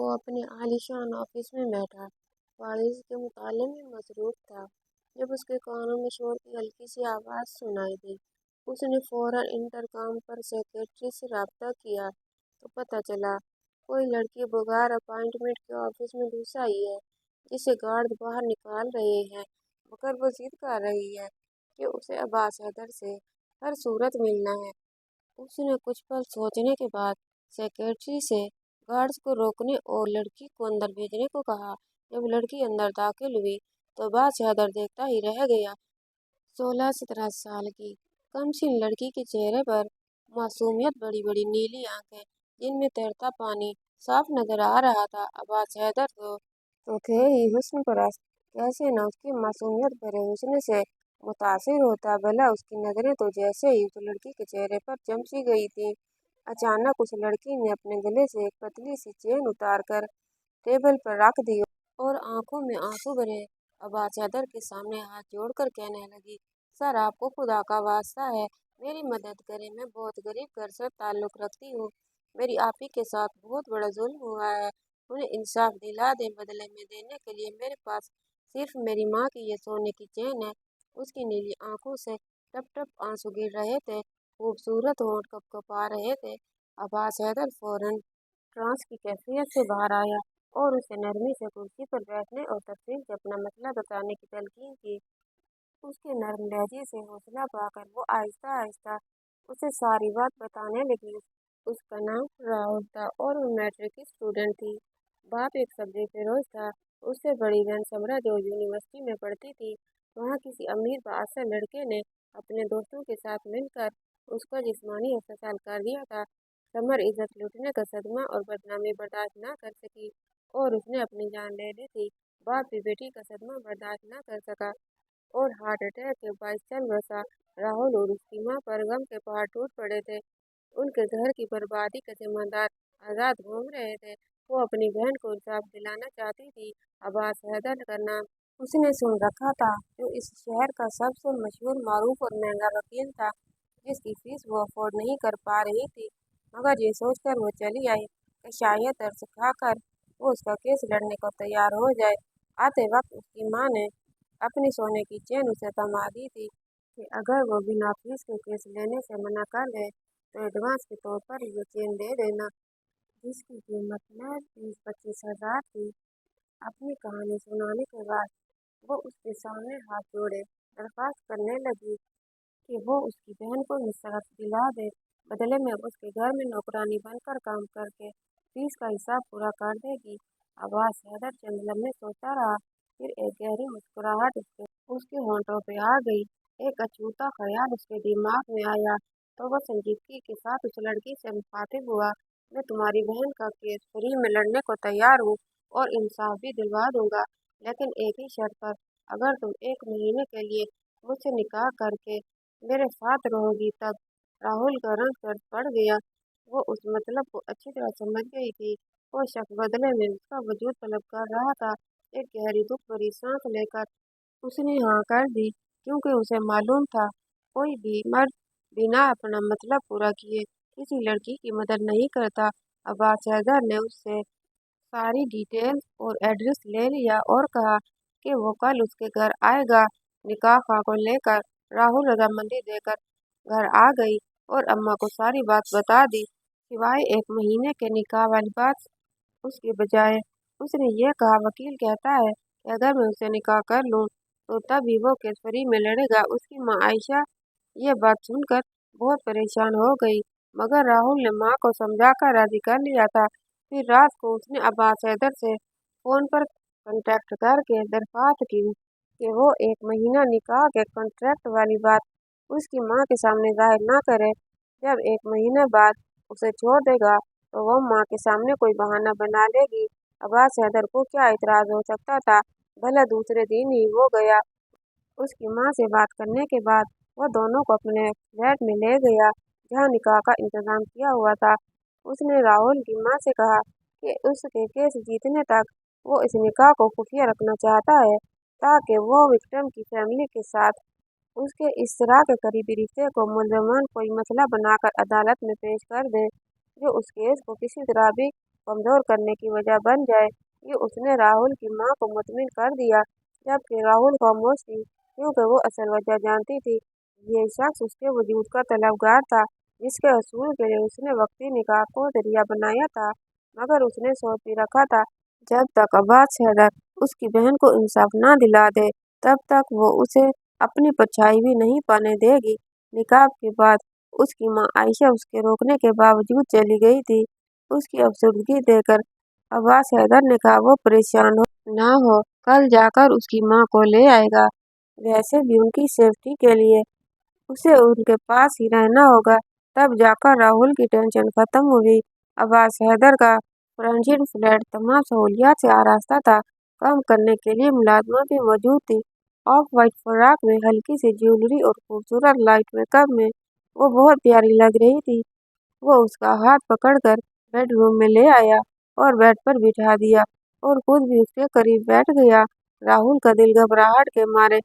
وہ اپنے عالیشان آفس میں بیٹھا پالیسی کے مطالعے میں مصروف تھا جب اس کے کانوں میں شور کی ہلکی سی آواز سنائی دی۔ اس نے فوراً انٹرکام پر سیکرٹری سے رابطہ کیا تو پتہ چلا کوئی لڑکی بغیر اپائنٹمنٹ کے آفس میں گھس آئی ہے جسے گارڈ باہر نکال رہے ہیں، مگر وہ ضد کر رہی ہے کہ اسے عباس حیدر سے ہر صورت ملنا ہے۔ اس نے کچھ پل سوچنے کے بعد سیکرٹری سے گارڈز کو روکنے اور لڑکی کو اندر بھیجنے کو کہا۔ جب لڑکی اندر داخل ہوئی تو عباس حیدر دیکھتا ہی رہ گیا۔ 16-17 سال کی کم سن لڑکی کے چہرے پر معصومیت، بڑی بڑی نیلی آنکھیں جن میں تیرتا پانی صاف نظر آ رہا تھا۔ عباس حیدر تو تھے ہی حسن پرست، کیسے نہ اس کی معصومیت بھرے حسن سے متاثر ہوتا، بھلا اس کی نظریں تو جیسے ہی اس لڑکی کے چہرے پر جم سی گئی تھیں۔ اچانک اس لڑکی نے اپنے گلے سے ایک پتلی سی چین اتار کر ٹیبل پر رکھ دی اور آنکھوں میں آنسو بھرے عباس حیدر کے سامنے ہاتھ جوڑ کر کہنے لگی، سر آپ کو خدا کا واسطہ ہے میری مدد کریں، میں بہت غریب گھر سے تعلق رکھتی ہوں، میری آپ ہی کے ساتھ بہت بڑا ظلم ہوا ہے، انہیں انصاف دلا دیں۔ بدلے میں دینے کے لیے میرے پاس صرف میری ماں کی یہ سونے کی چین ہے۔ اس کی نیلی آنکھوں سے ٹپ ٹپ آنسو گر رہے تھے، خوبصورت ہونٹ کپ کپا رہے تھے۔ عباس حیدر فوراً ٹرانس کی کیفیت سے باہر آیا اور اسے نرمی سے کرسی پر بیٹھنے اور تفصیل سے اپنا مسئلہ بتانے کی تلقین کی۔ اس کے نرم لہجے سے حوصلہ پا کر وہ آہستہ آہستہ اسے ساری بات بتانے لگی۔ اس کا نام راہل تھا اور وہ میٹرک کی اسٹوڈنٹ تھی۔ باپ ایک سبزی فروش تھا۔ اس سے بڑی بہن سمرا جو یونیورسٹی میں پڑھتی تھی۔ وہاں کسی امیر بااثر لڑکے نے اپنے دوستوں کے ساتھ مل کر اس کا جسمانی استحصال کر دیا تھا۔ سمر عزت لوٹنے کا صدمہ اور بدنامی برداشت نہ کر سکی اور اس نے اپنی جان لے لی تھی۔ باپ بھی بیٹی کا صدمہ برداشت نہ کر سکا اور ہارٹ اٹیک کے باعث چل بسا۔ راہل اور اس کی ماں پر غم کے پہاڑ ٹوٹ پڑے تھے۔ ان کے گھر کی بربادی کے ذمہ دار آزاد گھوم رہے تھے۔ وہ اپنی بہن کو انصاف دلانا چاہتی تھی۔ عباس حیدر کا نام اس نے سن رکھا تھا، جو اس شہر کا سب سے مشہور، معروف اور مہنگا وکیل تھا، جس کی فیس وہ افورڈ نہیں کر پا رہی تھی، مگر یہ سوچ کر وہ چلی آئی کہ شاید ترس کھا کر وہ اس کا کیس لڑنے کو تیار ہو جائے۔ آتے وقت اس کی ماں نے اپنی سونے کی چین اسے تھما دی تھی کہ اگر وہ بنا فیس کے کیس لینے سے منع کر دے تو ایڈوانس کے طور پر یہ چین دے دینا، جس کی قیمت محض 20-25 ہزار تھی۔ اپنی کہانی سنانے کے بعد وہ اس کے سامنے ہاتھ جوڑے درخواست کرنے لگی کہ وہ اس کی بہن کو انصاف دلا دے، بدلے میں اس کے گھر میں نوکرانی بن کر کام کر کے فیس کا حساب پورا کر دے گی۔ عباس حیدر چند لمحے سوچتا رہا، پھر ایک گہری مسکراہٹ اس کے ہونٹوں پہ آ گئی۔ ایک اچھوتا خیال اس کے دماغ میں آیا تو وہ سنجیدگی کے ساتھ اس لڑکی سے مخاطب ہوا، میں تمہاری بہن کا کیس فری میں لڑنے کو تیار ہوں اور انصاف بھی دلوا دوں گا، لیکن ایک ہی شرط پر، اگر تم 1 مہینے کے لیے مجھ سے نکاح کر کے میرے ساتھ رہو گی۔ تب راہل کا رنگ سرد پڑ گیا۔ وہ اس مطلب کو اچھی طرح سمجھ گئی تھی۔ وہ شخص بدلے میں اس کا وجود طلب کر رہا تھا۔ ایک گہری دکھ بھری سانس لے کر اس نے ہاں کر دی، کیونکہ اسے معلوم تھا کوئی بھی مرد بنا اپنا مطلب پورا کیے کسی لڑکی کی مدد نہیں کرتا۔ عباس حیدر نے اس سے ساری ڈیٹیلز اور ایڈریس لے لیا اور کہا کہ وہ کل اس کے گھر آئے گا۔ نکاح خواہ کو لے کر راہل رضامندی دے کر گھر آ گئی اور اماں کو ساری بات بتا دی، سوائے 1 مہینے کے نکاح والی بات۔ اس کے بجائے اس نے یہ کہا، وکیل کہتا ہے کہ اگر میں اسے نکاح کر لوں تو تب ہی وہ کیس فری میں لڑے گا۔ اس کی ماں عائشہ یہ بات سن کر بہت پریشان ہو گئی، مگر راہل نے ماں کو سمجھا کر راضی کر لیا تھا۔ پھر رات کو اس نے عباس حیدر سے فون پر کنٹیکٹ کر کے درخواست کی کہ وہ 1 مہینہ نکاح کے کنٹریکٹ والی بات اس کی ماں کے سامنے ظاہر نہ کرے۔ جب 1 مہینے بعد اسے چھوڑ دے گا تو وہ ماں کے سامنے کوئی بہانہ بنا لے گی۔ عباس حیدر کو کیا اعتراض ہو سکتا تھا، بھلا دوسرے دن ہی وہ گیا۔ اس کی ماں سے بات کرنے کے بعد وہ دونوں کو اپنے فلیٹ میں لے گیا جہاں نکاح کا انتظام کیا ہوا تھا۔ اس نے راہل کی ماں سے کہا کہ اس کے کیس جیتنے تک وہ اس نکاح کو خفیہ رکھنا چاہتا ہے تاکہ وہ وکٹم کی فیملی کے ساتھ اس کے اس طرح کے قریبی رشتے کو ملزمان کوئی مسئلہ بنا کر عدالت میں پیش کر دے جو اس کیس کو کسی طرح بھی कमजोर करने की वजह बन जाए। ये उसने राहुल की मां को मुतमिन कर दिया, जबकि राहुल खामोश थी क्योंकि वो असल वजह जानती थी। ये शख्स उसके वजूद का तलबगार था, जिसके असूल के लिए उसने वक्ती निकाह को जरिया बनाया था। मगर उसने सोच भी रखा था, जब तक अब्बास हैदर उसकी बहन को इंसाफ ना दिला दे, तब तक वो उसे अपनी परछाई भी नहीं पाने देगी। निकाह के बाद उसकी मां आयशा उसके रोकने के बावजूद चली गई थी। उसकी अफसरदगी देखकर अब्बास हैदर ने कहा, वो परेशान हो ना हो, कल जाकर उसकी मां को ले आएगा। वैसे भी उनकी सेफ्टी के लिए उसे उनके पास ही रहना होगा। तब जाकर राहुल की टेंशन खत्म हुई। अब्बास हैदर का फ्रेंडशिप फ्लैट तमाम सहूलियात से आरास्ता था। काम करने के लिए मुलाजमा भी मौजूद थी। ऑफ वाइट फ्रॉक में, हल्की सी ज्वेलरी और खूबसूरत लाइट मेकअप में वो बहुत प्यारी लग रही थी। वो उसका हाथ पकड़कर बेडरूम में ले आया और बेड पर बिठा दिया और खुद भी उसके करीब बैठ गया। राहुल का दिल घबराहट के मारे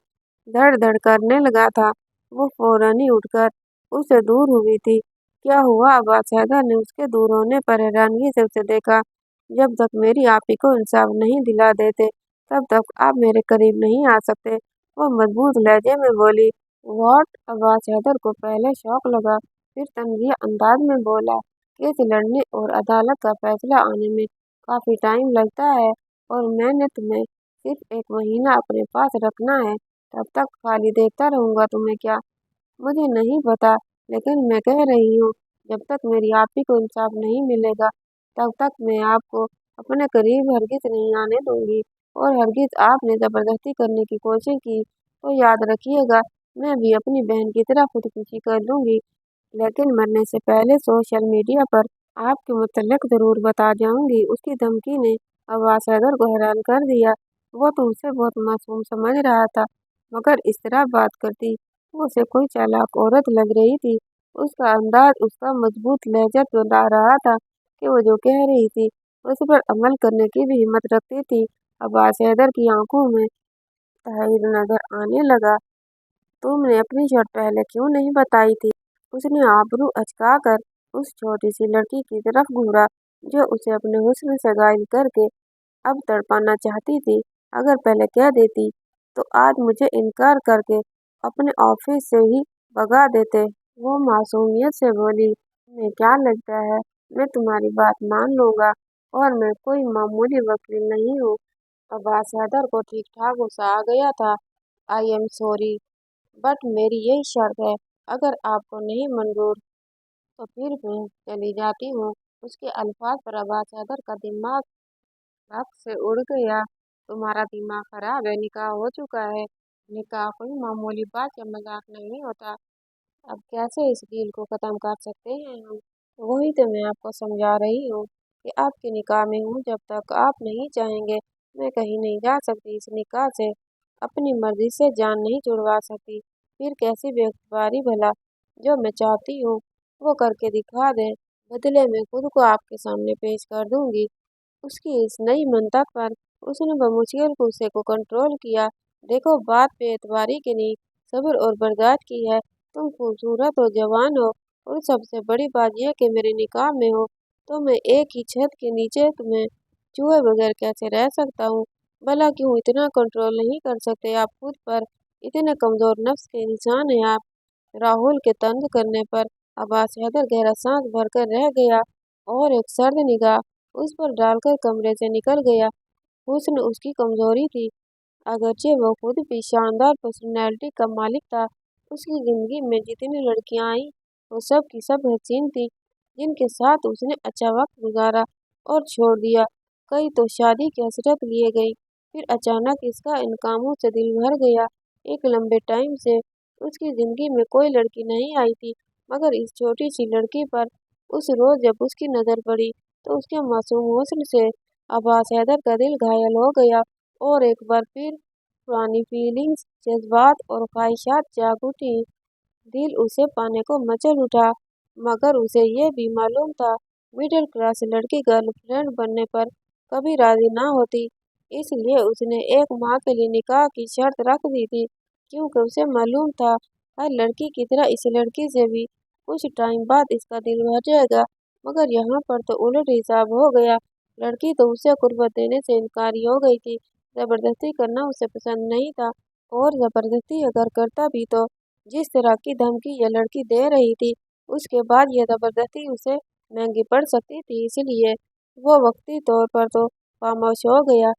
धड़ धड़ करने लगा था। वो फौरन ही उठकर उससे दूर हुई थी। क्या हुआ? अब्बास हैदर ने उसके दूर होने पर हैरानगी से उसे देखा। जब तक मेरी आप ही को इंसाफ नहीं दिला देते, तब तक आप मेरे करीब नहीं आ सकते, वो मजबूत लहजे में बोली। वॉट? अब्बास हैदर को पहले शौक लगा, फिर तंजिया अंदाज में बोला, केस लड़ने और अदालत का फैसला आने में काफी टाइम लगता है और मैंने तुम्हें सिर्फ 1 महीना अपने पास रखना है। तब तक खाली देखता रहूंगा तुम्हें क्या? मुझे नहीं पता, लेकिन मैं कह रही हूँ, जब तक मेरी आप ही को इंसाफ नहीं मिलेगा, तब तक मैं आपको अपने करीब हरगिज नहीं आने दूंगी। और हरगिज आपने जबरदस्ती करने की कोशिश की तो याद रखिएगा, मैं भी अपनी बहन की तरह खुदकुशी कर लूंगी। लेकिन मरने से पहले सोशल मीडिया पर आपके मुतल्लिक जरूर बता जाऊंगी। उसकी धमकी ने अब्बास हैदर को हैरान कर दिया। वो तो उसे बहुत मासूम समझ रहा था, मगर इस तरह बात करती वो उसे कोई चालाक औरत लग रही थी। उसका अंदाज, उसका मजबूत लहजा बता रहा था कि वो जो कह रही थी उस पर अमल करने की भी हिम्मत रखती थी। अब्बास हैदर की आंखों में तहरीर नजर आने लगा। तुमने अपनी शर्ट पहले क्यों नहीं बताई थी? उसने आबरू अचकाकर उस छोटी सी लड़की की तरफ घूरा, जो उसे अपने हुस्न से घायल करके अब तड़पाना चाहती थी। अगर पहले कह देती, तो आज मुझे इनकार करके अपने ऑफिस से ही भगा देते। वो मासूमियत से बोली, तुम्हें क्या लगता है मैं तुम्हारी बात मान लूंगा? और मैं कोई मामूली वकील नहीं हूँ। अब्बास हैदर को ठीक ठाक गुस्सा आ गया था। आई एम सॉरी, बट मेरी यही शर्त है, अगर आपको नहीं मंजूर तो फिर मैं चली जाती हूँ। उसके अल्फाज पर अब्बास हैदर का दिमाग धक से उड़ गया। तुम्हारा दिमाग खराब है, निकाह हो चुका है। निकाह कोई मामूली बात या मजाक नहीं होता। अब कैसे इस डील को खत्म कर सकते हैं हम? वही तो मैं आपको समझा रही हूँ कि आपके निकाह में हूँ, जब तक आप नहीं चाहेंगे मैं कहीं नहीं जा सकती। इस निकाह से अपनी मर्जी से जान नहीं छुड़वा सकती। फिर कैसी बेइख्तियारी भला? जो मैं चाहती हूँ वो करके दिखा दें, बदले में खुद को आपके सामने पेश कर दूंगी। उसकी इस नई मंतक पर उसने बमुश्किल गुस्से को कंट्रोल किया। देखो, बात बेएतबारी की नहीं, सब्र और बर्दाश्त की है। तुम खूबसूरत हो, जवान हो, और सबसे बड़ी बात यह कि मेरे निकाह में हो, तो मैं एक ही छत के नीचे तुम्हें छुए बगैर कैसे रह सकता हूँ? भला क्यों इतना कंट्रोल नहीं कर सकते आप खुद पर? इतने कमजोर नफ्स के इंसान हैं आप। राहुल के तंज करने पर अब्बास हैदर गहरा सांस भरकर रह गया और एक सर्द निगाह उस पर डालकर कमरे से निकल गया। हुस्न उसकी कमजोरी थी, अगरचे वो खुद भी शानदार पर्सनैलिटी का मालिक था। उसकी जिंदगी में जितनी लड़कियां आईं, वो सब की सब हसीन थी, जिनके साथ उसने अच्छा वक्त गुजारा और छोड़ दिया। कई तो शादी की हसरत लिए गई। फिर अचानक इसका इन कामों से दिल भर गया। एक लंबे टाइम से उसकी जिंदगी में कोई लड़की नहीं आई थी, मगर इस छोटी सी लड़की पर उस रोज जब उसकी नजर पड़ी, तो उसके मासूम हुस्न से अब्बास हैदर का दिल घायल हो गया और एक बार फिर पुरानी फीलिंग्स, जज्बात और ख्वाहिशात जाग उठी। दिल उसे पाने को मचल उठा, मगर उसे यह भी मालूम था, मिडिल क्लास लड़की गर्लफ्रेंड बनने पर कभी राजी ना होती। इसलिए उसने 1 माह के लिए निकाह की शर्त रख दी थी, क्योंकि उसे मालूम था हर लड़की की तरह इस लड़की से भी कुछ टाइम बाद इसका दिल भर जाएगा। मगर यहाँ पर तो उलट हिसाब हो गया। लड़की तो उसे कुर्बत देने से इनकारी हो गई थी। जबरदस्ती करना उसे पसंद नहीं था, और जबरदस्ती अगर करता भी तो जिस तरह की धमकी यह लड़की दे रही थी, उसके बाद यह जबरदस्ती उसे महंगी पड़ सकती थी। इसलिए वो वक्ती तौर पर तो खामोश हो गया,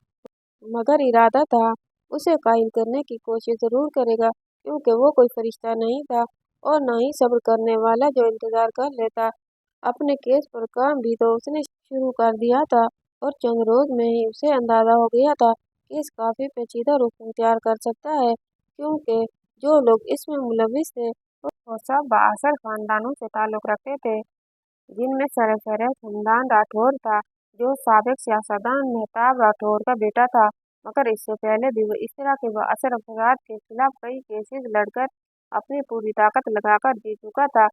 मगर इरादा था उसे कायल करने की कोशिश जरूर करेगा, क्योंकि वो कोई फरिश्ता नहीं था और ना ही सब्र करने वाला जो इंतजार कर लेता। अपने केस पर काम भी तो उसने शुरू कर दिया था, और चंद रोज में ही उसे अंदाजा हो गया था कि केस काफी पेचीदा रूप इख्तियार कर सकता है, क्योंकि जो लोग इसमें मुलविस थे वो सब बाअसर खानदानों से ताल्लुक रखते थे, जिनमें सरफहरिस्त हमदान राठौर था, जो साबिक सियासतदान मेहताब राठौर का बेटा था। मगर इससे पहले भी वो इस तरह के बाअसर अफराद के खिलाफ कई केसेस लड़कर अपनी पूरी ताकत लगाकर जीत चुका था।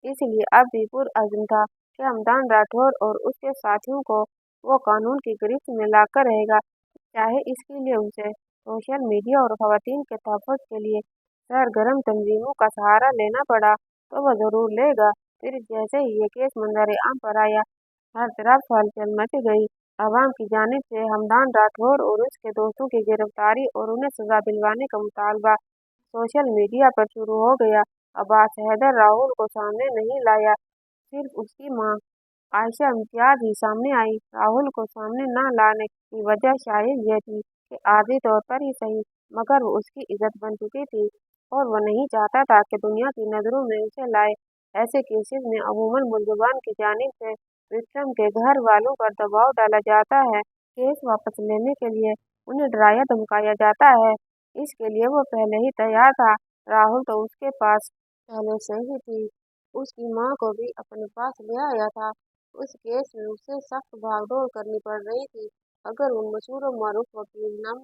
इसलिए अब भी पुरअज़्म था कि हमदान राठौर और उसके साथियों को वो कानून की गिरफ्त में लाकर रहेगा, चाहे इसके लिए उसे सोशल मीडिया और खवातीन के तहफ़्फ़ुज़ के लिए सरगर्म तंजीमों का सहारा लेना पड़ा तो वह जरूर लेगा। फिर जैसे ही ये केस मंजर आम पर आया, हर तरफ हलचल मच गई। अवाम की जानिब से हमदान राठौर और उसके दोस्तों की गिरफ्तारी और उन्हें सजा दिलवाने का मुतालबा सोशल मीडिया पर शुरू हो गया। अब्बास हैदर राहुल को सामने नहीं लाया, सिर्फ उसकी मां आयशा इम्तियाज ही सामने आई। राहुल को सामने न लाने की वजह शायद यह थी कि आर्जी तौर पर ही सही, मगर वो उसकी इज्जत बन चुकी थी और वह नहीं चाहता था कि दुनिया की नज़रों में उसे लाए। ऐसे केसेस में अमूमन मुलज़िमान की जानिब से विक्टिम के घर वालों पर दबाव डाला जाता है, केस वापस लेने के लिए उन्हें डराया धमकाया जाता है। इसके लिए वो पहले ही तैयार था। राहुल तो उसके पास पहले से ही थी, उसकी माँ को भी अपने पास ले आया था। उस केस में उसे सख्त भागदौड़ करनी पड़ रही थी। अगर वो मशहूर और मारूफ वकील न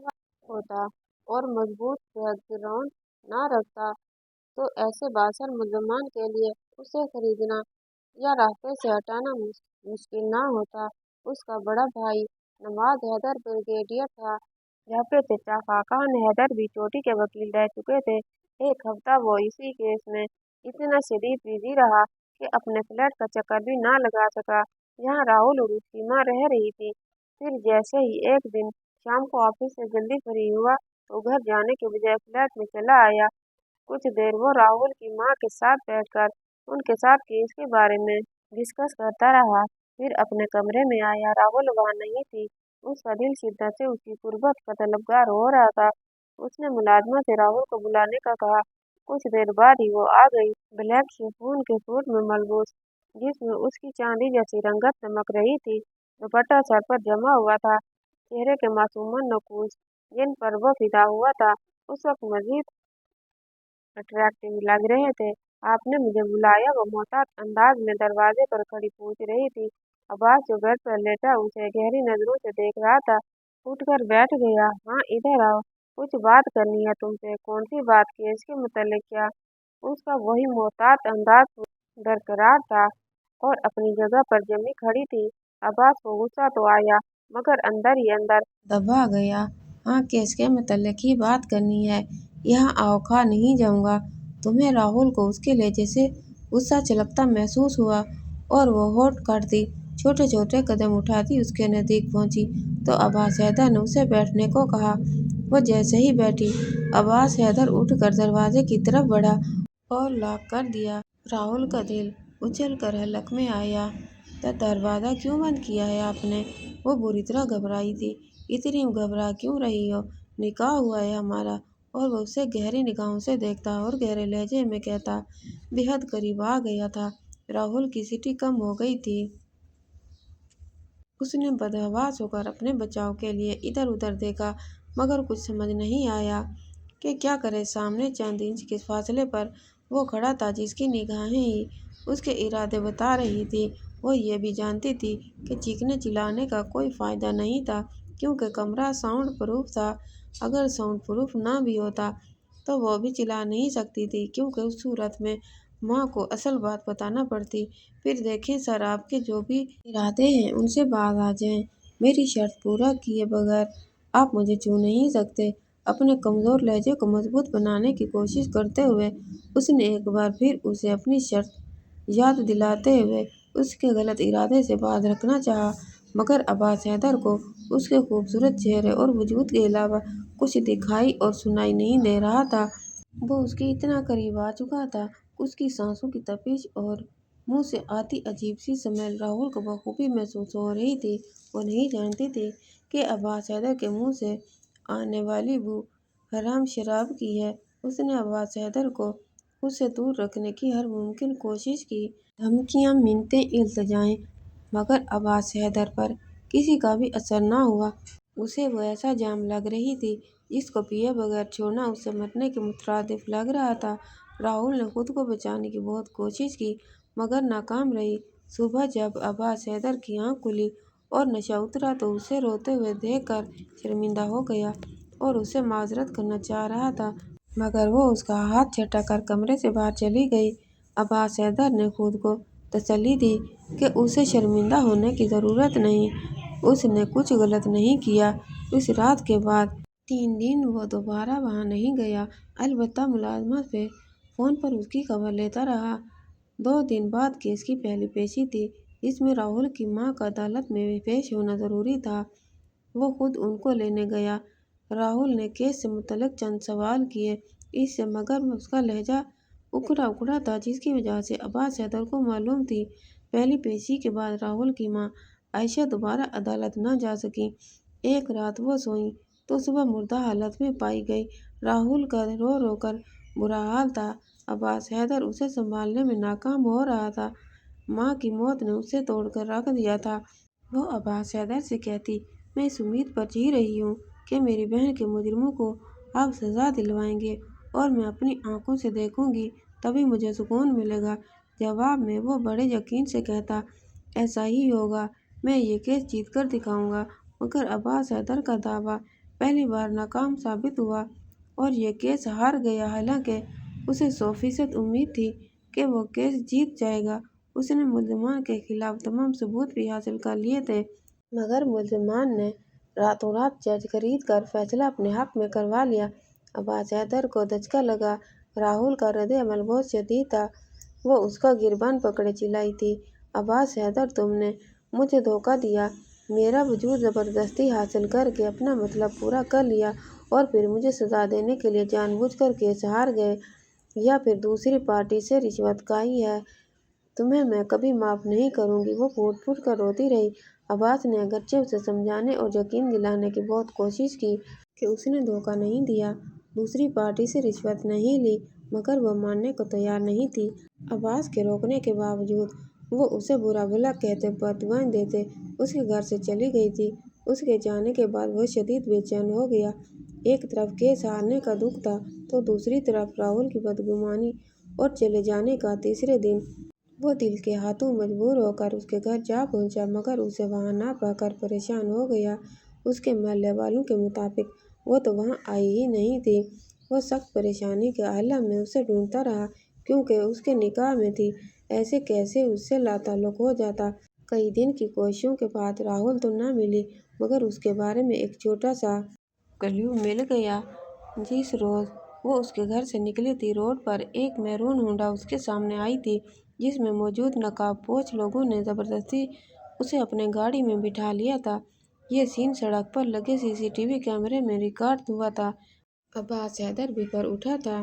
होता और मजबूत बैकग्राउंड न रखता, तो ऐसे बाशर मुलज़मान के लिए उसे खरीदना या रास्ते से हटाना मुश्किल न होता। उसका बड़ा भाई नवाज हैदर ब्रिगेडियर था, जबकि चचा खाकान हैदर भी चोटी के वकील रह चुके थे। एक हफ्ता वो इसी केस में इतना शदीद बिजी रहा कि अपने फ्लैट का चक्कर भी ना लगा सका, जहाँ राहुल और उसकी माँ रह रही थी। फिर जैसे ही एक दिन शाम को ऑफिस से जल्दी फ्री हुआ, तो घर जाने के बजाय फ्लैट में चला आया। कुछ देर वो राहुल की माँ के साथ बैठकर उनके साथ केस के बारे में डिस्कस करता रहा, फिर अपने कमरे में आया। राहुल वहाँ नहीं थी। उसका दिल शिद्दत से उसकी कुर्बत का तलबगार हो रहा था। उसने मुलाजमा से राहुल को बुलाने का कहा। कुछ देर बाद ही वो आ गई, ब्लैक शिफॉन के सूट में मलबूस, जिसमें उसकी चांदी जैसी रंगत चमक रही थी। दुपट्टा सर पर जमा हुआ था, चेहरे के मासूमान नकूश जिन पर वो फिदा हुआ था उस वक्त मजीद अट्रैक्टिव लग रहे थे। आपने मुझे बुलाया? वो मोहतात अंदाज में दरवाजे पर खड़ी पूछ रही थी। अब्बास जो बेड पर लेटा उसे गहरी नजरों से देख रहा था, उठकर बैठ गया। हाँ, इधर आओ, कुछ बात करनी है तुमसे। कौन सी बात? केस के मुतालिक क्या? उसका वही मोहतात अंदाज बरकरार था और अपनी जगह पर जमी खड़ी थी। अब्बास को गुस्सा तो आया, मगर अंदर ही अंदर दबा गया। हाँ, केस के मुतालिक ही बात करनी है। यहाँ आओ, खा नहीं जाऊंगा तुम्हें। राहुल को उसके लहजे से गुस्सा छलकता महसूस हुआ और वो होठ काटती छोटे छोटे कदम उठाती उसके नजदीक पहुंची, तो अब्बास हैदर ने उसे बैठने को कहा। वो जैसे ही बैठी, अब्बास हैदर उठकर दरवाजे की तरफ बढ़ा और लॉक कर दिया। राहुल का दिल उछल कर हलक में आया। दरवाजा क्यों बंद किया है आपने? वो बुरी तरह घबराई थी। इतनी घबरा क्यों रही हो? निकाह हुआ है हमारा। और वो उसे गहरी निगाहों से देखता और गहरे लहजे में कहता। बेहद करीब आ गया था। राहुल की सीटी कम हो गई थी। उसने बदहवास होकर अपने बचाव के लिए इधर उधर देखा, मगर कुछ समझ नहीं आया कि क्या करे। सामने चंद इंच के फासले पर वो खड़ा था, जिसकी निगाहें ही उसके इरादे बता रही थी। वो ये भी जानती थी कि चीखने चिल्लाने का कोई फ़ायदा नहीं था, क्योंकि कमरा साउंड प्रूफ था। अगर साउंड प्रूफ ना भी होता तो वो भी चिल्ला नहीं सकती थी, क्योंकि उस सूरत में माँ को असल बात बताना पड़ती। फिर देखें सर, आपके जो भी इरादे हैं उनसे बाज आ जाएं। मेरी शर्त पूरा किए बगैर आप मुझे छू नहीं सकते। अपने कमज़ोर लहजे को मजबूत बनाने की कोशिश करते हुए उसने एक बार फिर उसे अपनी शर्त याद दिलाते हुए اس کے غلط ارادے سے بات رکھنا چاہا، مگر عباس حیدر کو اس کے خوبصورت چہرے اور وجود کے علاوہ کچھ دکھائی اور سنائی نہیں دے رہا تھا۔ وہ اس کے اتنا قریب آ چکا تھا، اس کی سانسوں کی تپش اور منہ سے آتی عجیب سی سمیل راہل کو بخوبی محسوس ہو رہی تھی۔ وہ نہیں جانتی تھی کہ عباس حیدر کے منہ سے آنے والی بو حرام شراب کی ہے۔ اس نے عباس حیدر کو خود سے دور رکھنے کی ہر ممکن کوشش کی، دھمکیاں، منتیں، التجائیں، مگر عباس حیدر پر کسی کا بھی اثر نہ ہوا۔ اسے وہ ایسا جام لگ رہی تھی جس کو پیے بغیر چھوڑنا اسے مرنے کے مترادف لگ رہا تھا۔ راہل نے خود کو بچانے کی بہت کوشش کی مگر ناکام رہی۔ صبح جب عباس حیدر کی آنکھ کھلی اور نشہ اترا تو اسے روتے ہوئے دیکھ کر شرمندہ ہو گیا اور اسے معذرت کرنا چاہ رہا تھا، مگر وہ اس کا ہاتھ جھٹک کر کمرے سے باہر چلی گئی۔ عباس حیدر نے خود کو تسلی دی کہ اسے شرمندہ ہونے کی ضرورت نہیں، اس نے کچھ غلط نہیں کیا۔ اس رات کے بعد 3 دن وہ دوبارہ وہاں نہیں گیا، البتہ ملازمت سے فون پر اس کی خبر لیتا رہا۔ 2 دن بعد کیس کی پہلی پیشی تھی جس میں راہل کی ماں کا عدالت میں پیش ہونا ضروری تھا۔ وہ خود ان کو لینے گیا۔ راہل نے کیس سے متعلق چند سوال کیے اس سے، مگر اس کا لہجہ اکڑا اکڑا تھا جس کی وجہ سے عباس حیدر کو معلوم تھی۔ پہلی پیشی کے بعد راہل کی ماں عائشہ دوبارہ عدالت نہ جا سکیں۔ ایک رات وہ سوئیں تو صبح مردہ حالت میں پائی گئی۔ راہل کا رو رو کر برا حال تھا، عباس حیدر اسے سنبھالنے میں ناکام ہو رہا تھا۔ ماں کی موت نے اسے توڑ کر رکھ دیا تھا۔ وہ عباس حیدر سے کہتی، میں اس امید پر جی رہی ہوں کہ میری بہن کے مجرموں کو آپ سزا دلوائیں گے اور میں اپنی آنکھوں سے دیکھوں گی، تبھی مجھے سکون ملے گا۔ جواب میں وہ بڑے یقین سے کہتا، ایسا ہی ہوگا، میں یہ کیس جیت کر دکھاؤں گا۔ مگر عباس حیدر کا دعویٰ پہلی بار ناکام ثابت ہوا اور یہ کیس ہار گیا، حالانکہ اسے 100% امید تھی کہ وہ کیس جیت جائے گا۔ اس نے ملزمان کے خلاف تمام ثبوت بھی حاصل کر لیے تھے، مگر ملزمان نے راتوں رات جج خرید کر فیصلہ اپنے حق میں کروا لیا۔ عباس حیدر کو دھچکا لگا۔ راہل کا رد عمل بہت شدید تھا۔ وہ اس کا گریبان پکڑے چلائی تھی، عباس حیدر، تم نے مجھے دھوکہ دیا، میرا وجود زبردستی حاصل کر کے اپنا مطلب پورا کر لیا اور پھر مجھے سزا دینے کے لیے جان بوجھ کر کیس ہار گئے، یا پھر دوسری پارٹی سے رشوت کھائی ہے، تمہیں میں کبھی معاف نہیں کروں گی۔ وہ پھوٹ پھوٹ کر روتی رہی۔ عباس نے اگرچہ اسے سمجھانے اور یقین دلانے کی بہت کوشش کی کہ اس نے دھوکہ نہیں دیا، دوسری پارٹی سے رشوت نہیں لی، مگر وہ ماننے کو تیار نہیں تھی۔ عباس کے روکنے کے باوجود وہ اسے برا بھلا کہتے، بددعائیں دیتے اس کے گھر سے چلی گئی تھی۔ اس کے جانے کے بعد وہ شدید بے چین ہو گیا۔ ایک طرف کیس ہارنے کا دکھ تھا تو دوسری طرف راہل کی بدگمانی اور چلے جانے کا۔ تیسرے دن وہ دل کے ہاتھوں مجبور ہو کر اس کے گھر جا پہنچا، مگر اسے وہاں نہ پا کر پریشان ہو گیا۔ اس کے محلے والوں کے مطابق وہ تو وہاں آئی ہی نہیں تھی۔ وہ سخت پریشانی کے عالم میں اسے ڈھونڈتا رہا، کیونکہ اس کے نکاح میں تھی، ایسے کیسے اس سے لاتعلق ہو جاتا۔ کئی دن کی کوششوں کے بعد راہل تو نہ ملی، مگر اس کے بارے میں ایک چھوٹا سا کلیو مل گیا۔ جس روز وہ اس کے گھر سے نکلی تھی، روڈ پر ایک میرون ہونڈا اس کے سامنے آئی تھی، جس میں موجود نقاب پوش لوگوں نے زبردستی اسے اپنے گاڑی میں بٹھا لیا تھا۔ یہ سین سڑک پر لگے CCTV کیمرے میں ریکارڈ ہوا تھا۔ عباس حیدر بھی پر اٹھا تھا۔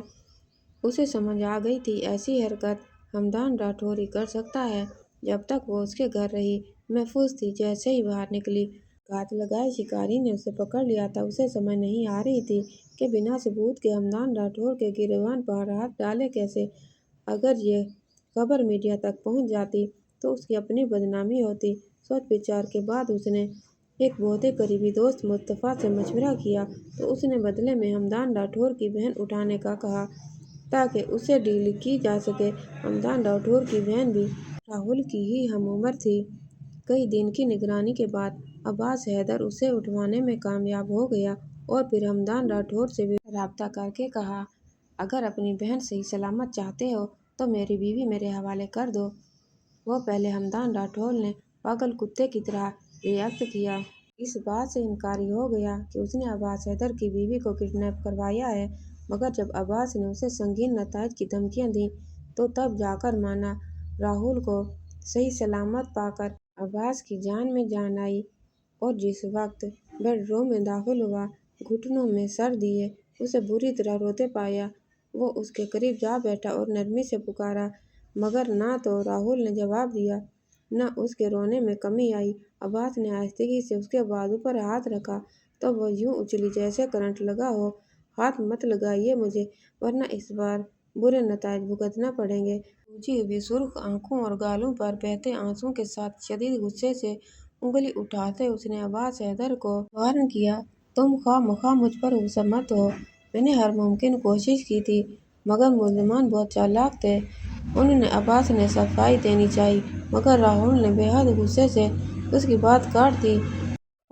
اسے سمجھ آ گئی تھی ایسی حرکت ہمدان راٹھور ہی کر سکتا ہے۔ جب تک وہ اس کے گھر رہی، محفوظ تھی۔ جیسے ہی باہر نکلی، گھات لگائے شکاری نے اسے پکڑ لیا تھا۔ اسے سمجھ نہیں آ رہی تھی کہ بنا ثبوت کے ہمدان راٹھور کے گریبان پر ہاتھ ڈالے کیسے۔ اگر یہ خبر میڈیا تک پہنچ جاتی تو اس کی اپنی بدنامی ہوتی۔ سوچ بچار کے بعد اس نے ایک بہت ہی قریبی دوست مصطفیٰ سے مشورہ کیا تو اس نے بدلے میں ہمدان راٹھور کی بہن اٹھانے کا کہا تاکہ اسے ڈیل کی جا سکے۔ ہمدان راٹھور کی بہن بھی راہل کی ہی ہم عمر تھی۔ کئی دن کی نگرانی کے بعد عباس حیدر اسے اٹھوانے میں کامیاب ہو گیا اور پھر ہمدان راٹھور سے بھی رابطہ کر کے کہا، اگر اپنی بہن صحیح سلامت چاہتے ہو تو میری بیوی میرے حوالے کر دو۔ وہ پہلے ہمدان راٹھور نے پاگل کتے کی طرح ری ایکٹ کیا۔ اس بات سے انکاری ہو گیا کہ اس نے عباس حیدر کی بیوی کو کڈنیپ کروایا ہے، مگر جب عباس نے اسے سنگین نتائج کی دھمکیاں دیں تو تب جا کر مانا۔ راہل کو सही सलामत पाकर अब्बास की जान में जान आई। और जिस वक्त बेडरूम में दाखिल हुआ, घुटनों में सर दिए उसे बुरी तरह रोते पाया। वो उसके करीब जा बैठा और नरमी से पुकारा, मगर ना तो राहुल ने जवाब दिया, न उसके रोने में कमी आई। अब्बास ने आहिस्तगी से उसके बाजू पर हाथ रखा तो वो यूं उछली जैसे करंट लगा हो। हाथ मत लगाइए मुझे, वरना इस बार बुरे नतायज भुगतना पड़ेंगे। सूजी हुई सुर्ख आंखों और गालों पर बहते आंसुओं के साथ शदीद गुस्से से उंगली उठाते उसने अब्बास हैदर को वार्न किया, तुम खामखा मुझ पर गुस्सा मत हो। मैंने हर मुमकिन कोशिश की थी, मगर मुल्ज़िमान बहुत चालाक थे। उन्होंने अब्बास ने सफाई देनी चाहिए, मगर राहुल ने बेहद गुस्से से उसकी बात काट दी।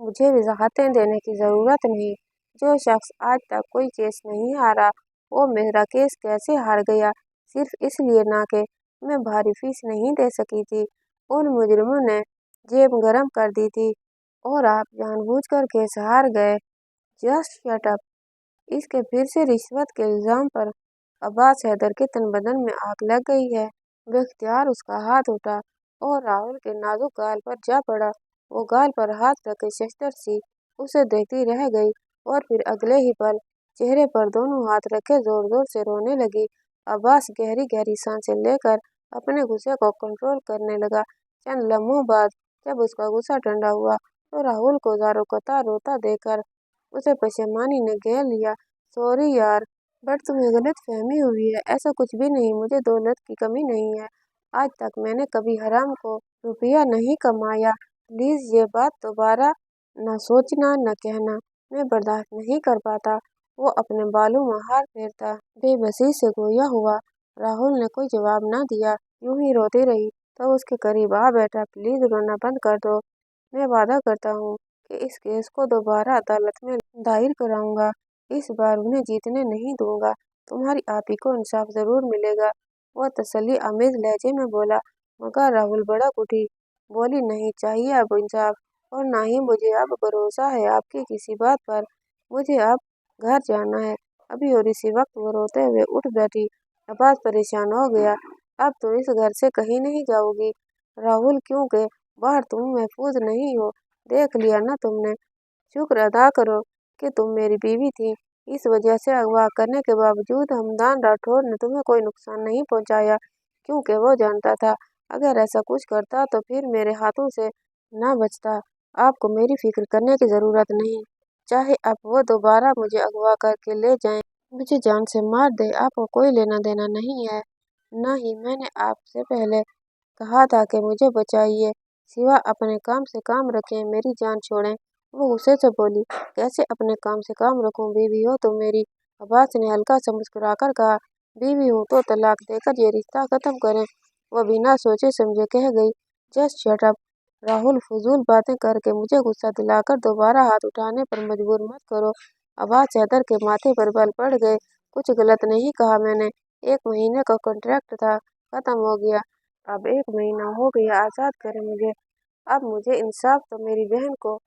मुझे वजाहतें देने की ज़रूरत नहीं। जो शख्स आज तक कोई केस नहीं हारा, वो मेरा केस कैसे हार गया? सिर्फ इसलिए ना कि मैं भारी फीस नहीं दे सकी थी। उन मुजरिमों ने जेब गरम कर दी थी और आप जानबूझकर केस हार गए। Just shut up. इसके फिर से रिश्वत के इल्ज़ाम पर अब्बास हैदर के तन बदन में आग लग गई है। बेख्तियार उसका हाथ उठा और राहुल के नाजुक गाल पर जा पड़ा। वो गाल पर हाथ रखे शस्तर सी उसे देखती रह गई और फिर अगले ही पल चेहरे पर दोनों हाथ रखे जोर जोर से रोने लगी। अब्बास गहरी गहरी सांसें लेकर अपने गुस्से को कंट्रोल करने लगा। चंद लम्हों बाद जब उसका गुस्सा ठंडा हुआ तो राहुल को ज़ारो कतार रोता देखकर उसे पशेमानी ने घेर लिया। सॉरी यार, बट तुम्हें गलत फहमी हुई है। ऐसा कुछ भी नहीं, मुझे दौलत की कमी नहीं है। आज तक मैंने कभी हराम को रुपया नहीं कमाया। प्लीज ये बात दोबारा न सोचना न कहना। मैं बर्दाश्त नहीं कर पाता। वो अपने बालों में हाथ फेरता बेबसी से गोया हुआ। राहुल ने कोई जवाब न दिया, यूं ही रोती रही। तब उसके करीब आ बैठा, प्लीज रोना बंद कर दो। मैं वादा करता हूँ कि इस केस को दोबारा अदालत में दायर कराऊंगा। इस बार उन्हें जीतने नहीं दूंगा। तुम्हारी आपी को इंसाफ जरूर मिलेगा। वह तसल्ली आमेज लहजे में बोला, मगर राहुल भड़क उठी। बोली, नहीं चाहिए अब इंसाफ, और ना ही मुझे अब भरोसा है आपकी किसी बात पर। मुझे अब घर जाना है अभी। और इसी वक्त वो रोते हुए उठ बैठी। अब्बास परेशान हो गया। अब तो इस घर से कहीं नहीं जाओगी राहुल, क्योंकि बाहर तुम महफूज नहीं हो। देख लिया ना तुमने। शुक्र अदा करो कि तुम मेरी बीवी थी। इस वजह से अगवा करने के बावजूद हमदान राठौर ने तुम्हें कोई नुकसान नहीं पहुंचाया, क्योंकि वो जानता था अगर ऐसा कुछ करता तो फिर मेरे हाथों से ना बचता। आपको मेरी फिक्र करने की ज़रूरत नहीं। चाहे अब वो दोबारा मुझे अगवा करके ले जाएं, मुझे जान से मार दे, आपको कोई लेना देना नहीं है। न ही मैंने आपसे पहले कहा था कि मुझे बचाइए। सिवा अपने काम से काम रखें, मेरी जान छोड़ें। वो गुस्से से बोली, कैसे अपने काम से काम रखूं? बीवी हो तुम मेरी। अब्बास ने हल्का सा मुस्कुराकर कहा, बीवी हूं तो तलाक देकर ये रिश्ता खत्म करें। वह बिना सोचे समझे कह गई, जस्ट शट अप। राहुल, फजूल बातें करके मुझे गुस्सा दिलाकर दोबारा हाथ उठाने पर मजबूर मत करो। अब्बास हैदर के माथे पर बल पड़ गए। कुछ गलत नहीं कहा मैंने। 1 महीने का कॉन्ट्रैक्ट था, खत्म हो गया। अब 1 महीना हो गया, आज़ाद करें मुझे। अब मुझे इंसाफ तो मेरी बहन को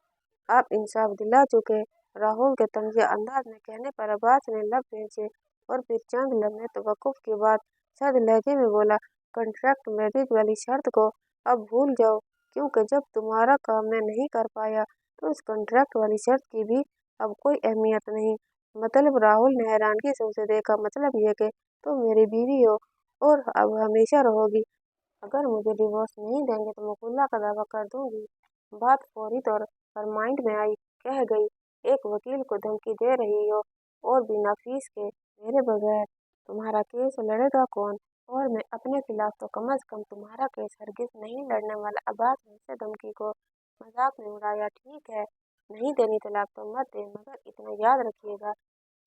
आप इंसाफ दिला चुके। राहुल के तंज़े अंदाज में कहने पर अब्बास ने लब खींचे और फिर चंद लम्हे तवक्कुफ के बाद सख्त लहजे में बोला, कॉन्ट्रैक्ट मैरिज वाली शर्त को अब भूल जाओ, क्योंकि जब तुम्हारा काम मैं नहीं कर पाया तो उस कॉन्ट्रैक्ट वाली शर्त की भी अब कोई अहमियत नहीं। मतलब? राहुल ने हैरानगी से उसे देखा। मतलब ये कि तुम मेरी बीवी हो और अब हमेशा रहोगी। अगर मुझे डिवोर्स नहीं देंगे तो मैं खुला का दावा कर दूंगी। बात फौरी तौर पर माइंड में आई। कह गई, एक वकील को धमकी दे रही हो और बिना फीस के, मेरे बगैर। तुम्हारा केस लड़ेगा कौन? और मैं अपने खिलाफ तो कम से कम तुम्हारा केस हरगिज नहीं लड़ने वाला। अब्बास ने उसे धमकी को मजाक में उड़ाया। ठीक है, नहीं देनी तलाक तो मत दे, मगर इतना याद रखिएगा,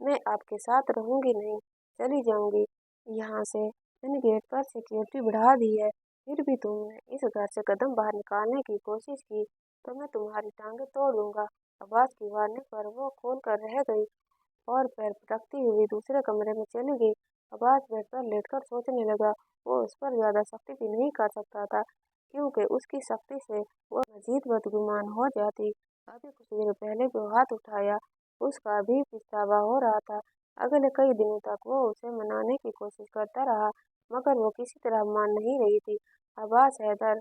मैं आपके साथ रहूंगी नहीं, चली जाऊंगी यहाँ से। मैंने गेट पर सिक्योरिटी बढ़ा दी है। फिर भी तुमने इस घर से कदम बाहर निकालने की कोशिश की तो मैं तुम्हारी टांगें तोड़ दूंगा। अब्बास की वारने पर वो खोल कर रह गई और पैर पटकती हुई दूसरे कमरे में चली गई। अब्बास बेड पर लेटकर सोचने लगा। वो उस पर ज्यादा सख्ती भी नहीं कर सकता था, क्योंकि उसकी सख्ती से वो मजीद बदगुमान हो जाती। अभी कुछ देर पहले जो हाथ उठाया उसका भी पछतावा हो रहा था। अगले कई दिनों तक वो उसे मनाने की कोशिश करता रहा, मगर वो किसी तरह मान नहीं रही थी। अब्बास हैदर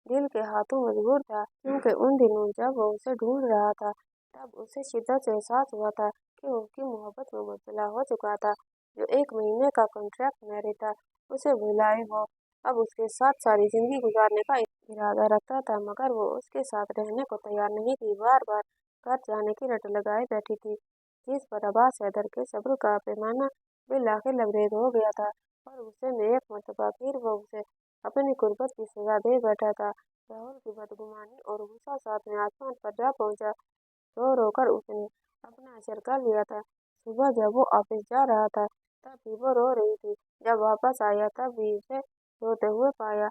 दिल के हाथों मजबूर था, क्योंकि उन दिनों जब वो उसे ढूंढ रहा था तब उसे शिद्दत से एहसास हुआ था कि वो उसकी मोहब्बत में मुबतला हो चुका था। जो 1 महीने का कॉन्ट्रैक्ट मैरिज था, उसे भुलाए वो अब उसके साथ सारी जिंदगी गुजारने का इरादा रखता था, मगर वो उसके साथ रहने को तैयार नहीं थी। बार बार घर जाने की रट लगाए बैठी थी, जिस पर अब्बास हैदर के सब्र का पैमाना बिल लबरेज हो गया था। और गुस्से में एक मरतबा फिर वो उसे अपनी गुर्बत की सजा दे बैठा था। राहुल की बदगुमानी और गुस्सा साथ में आसमान पर जा पहुंचा। रो रो कर उसने अपना असर कर लिया था। सुबह जब वो ऑफिस जा रहा था तब भी वो रो रही थी। जब वापस आया तब भी उसे रोते हुए पाया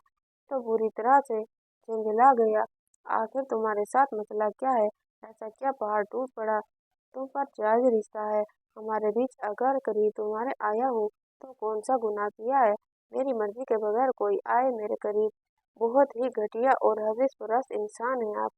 तो बुरी तरह से झुंझला गया। आखिर तुम्हारे साथ मसला क्या है? ऐसा क्या पहाड़ टूट पड़ा तुम पर? जायज रिश्ता है हमारे बीच, अगर करीब तुम्हारे आया हूँ तो कौन सा गुनाह किया है? मेरी मर्जी के बगैर कोई आए मेरे करीब? बहुत ही घटिया और हविस परस्त इंसान है आप।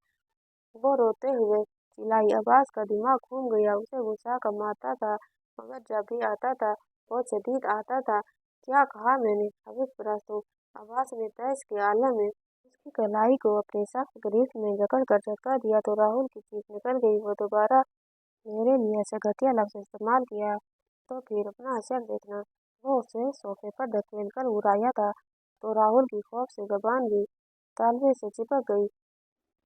वो रोते हुए चिल्लाई। अब्बास का दिमाग घूम गया। उसे गुस्सा कम आता था, मगर जब भी आता था बहुत शदीद आता था। क्या कहा मैंने? हविस परस्त हूँ? अब्बास ने तैश के आलम में उसकी कलाई को अपनी सख्त गिरफ्त में जकड़ कर झटका दिया तो राहुल की चीख निकल गई। वो दोबारा मेरे लिए ऐसे घटिया लफ्ज़ इस्तेमाल किया तो फिर अपना असर देखना। वो उसे सोफे पर धकेल कर उड़ाया था तो राहुल की खौफ से जबान भी तालवे से चिपक गई।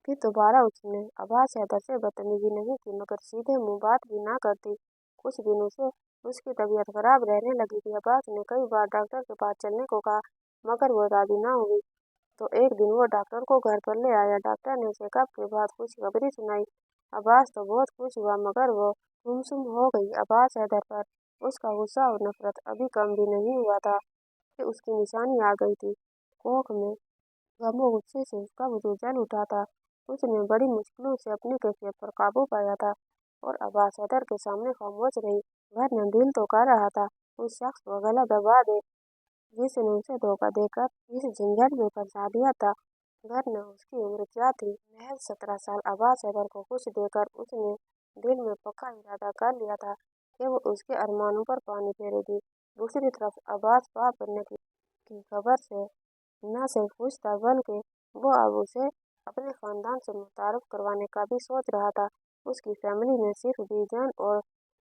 फिर दोबारा उसने अब्बास हैदर से बदतमीजी नहीं की, मगर सीधे मुंह बात भी ना करती। कुछ दिनों से उसकी तबीयत खराब रहने लगी थी। अब्बास ने कई बार डॉक्टर के पास चलने को कहा, मगर वो राजी ना हुई। तो एक दिन वो डॉक्टर को घर पर ले आया। डॉक्टर ने चेकअप के बाद खुशखबरी सुनाई। अब्बास तो बहुत खुश हुआ, मगर वो गुमसुम हो गई। अब्बास हैदर पर उसका गुस्सा और नफरत अभी कम भी नहीं हुआ था कि उसकी निशानी आ गई थी। कोख में गम और गुस्से से उसका वजूद जल उठा था। उसने बड़ी मुश्किलों से अपनी कैफियत पर काबू पाया था और अब्बास हैदर के सामने खामोश रही। वरना दिल तो कर रहा था उस शख्स को गला दबा दे जिसने उसे धोखा देकर इस झंझट में फंसा दिया था। वरना उसकी उम्र क्या थी? महज 17 साल। अब्बास हैदर को कुछ देकर उसने दिल में पक्का इरादा कर लिया था कि वो उसके अरमानों पर पानी फेरेगी। दूसरी तरफ अब्बास बाप बनने की खबर से न सिर्फ खुश था, बल्कि वो अब उसे अपने खानदान से मुतारुफ करवाने का भी सोच रहा था। उसकी फैमिली में सिर्फ बीजान और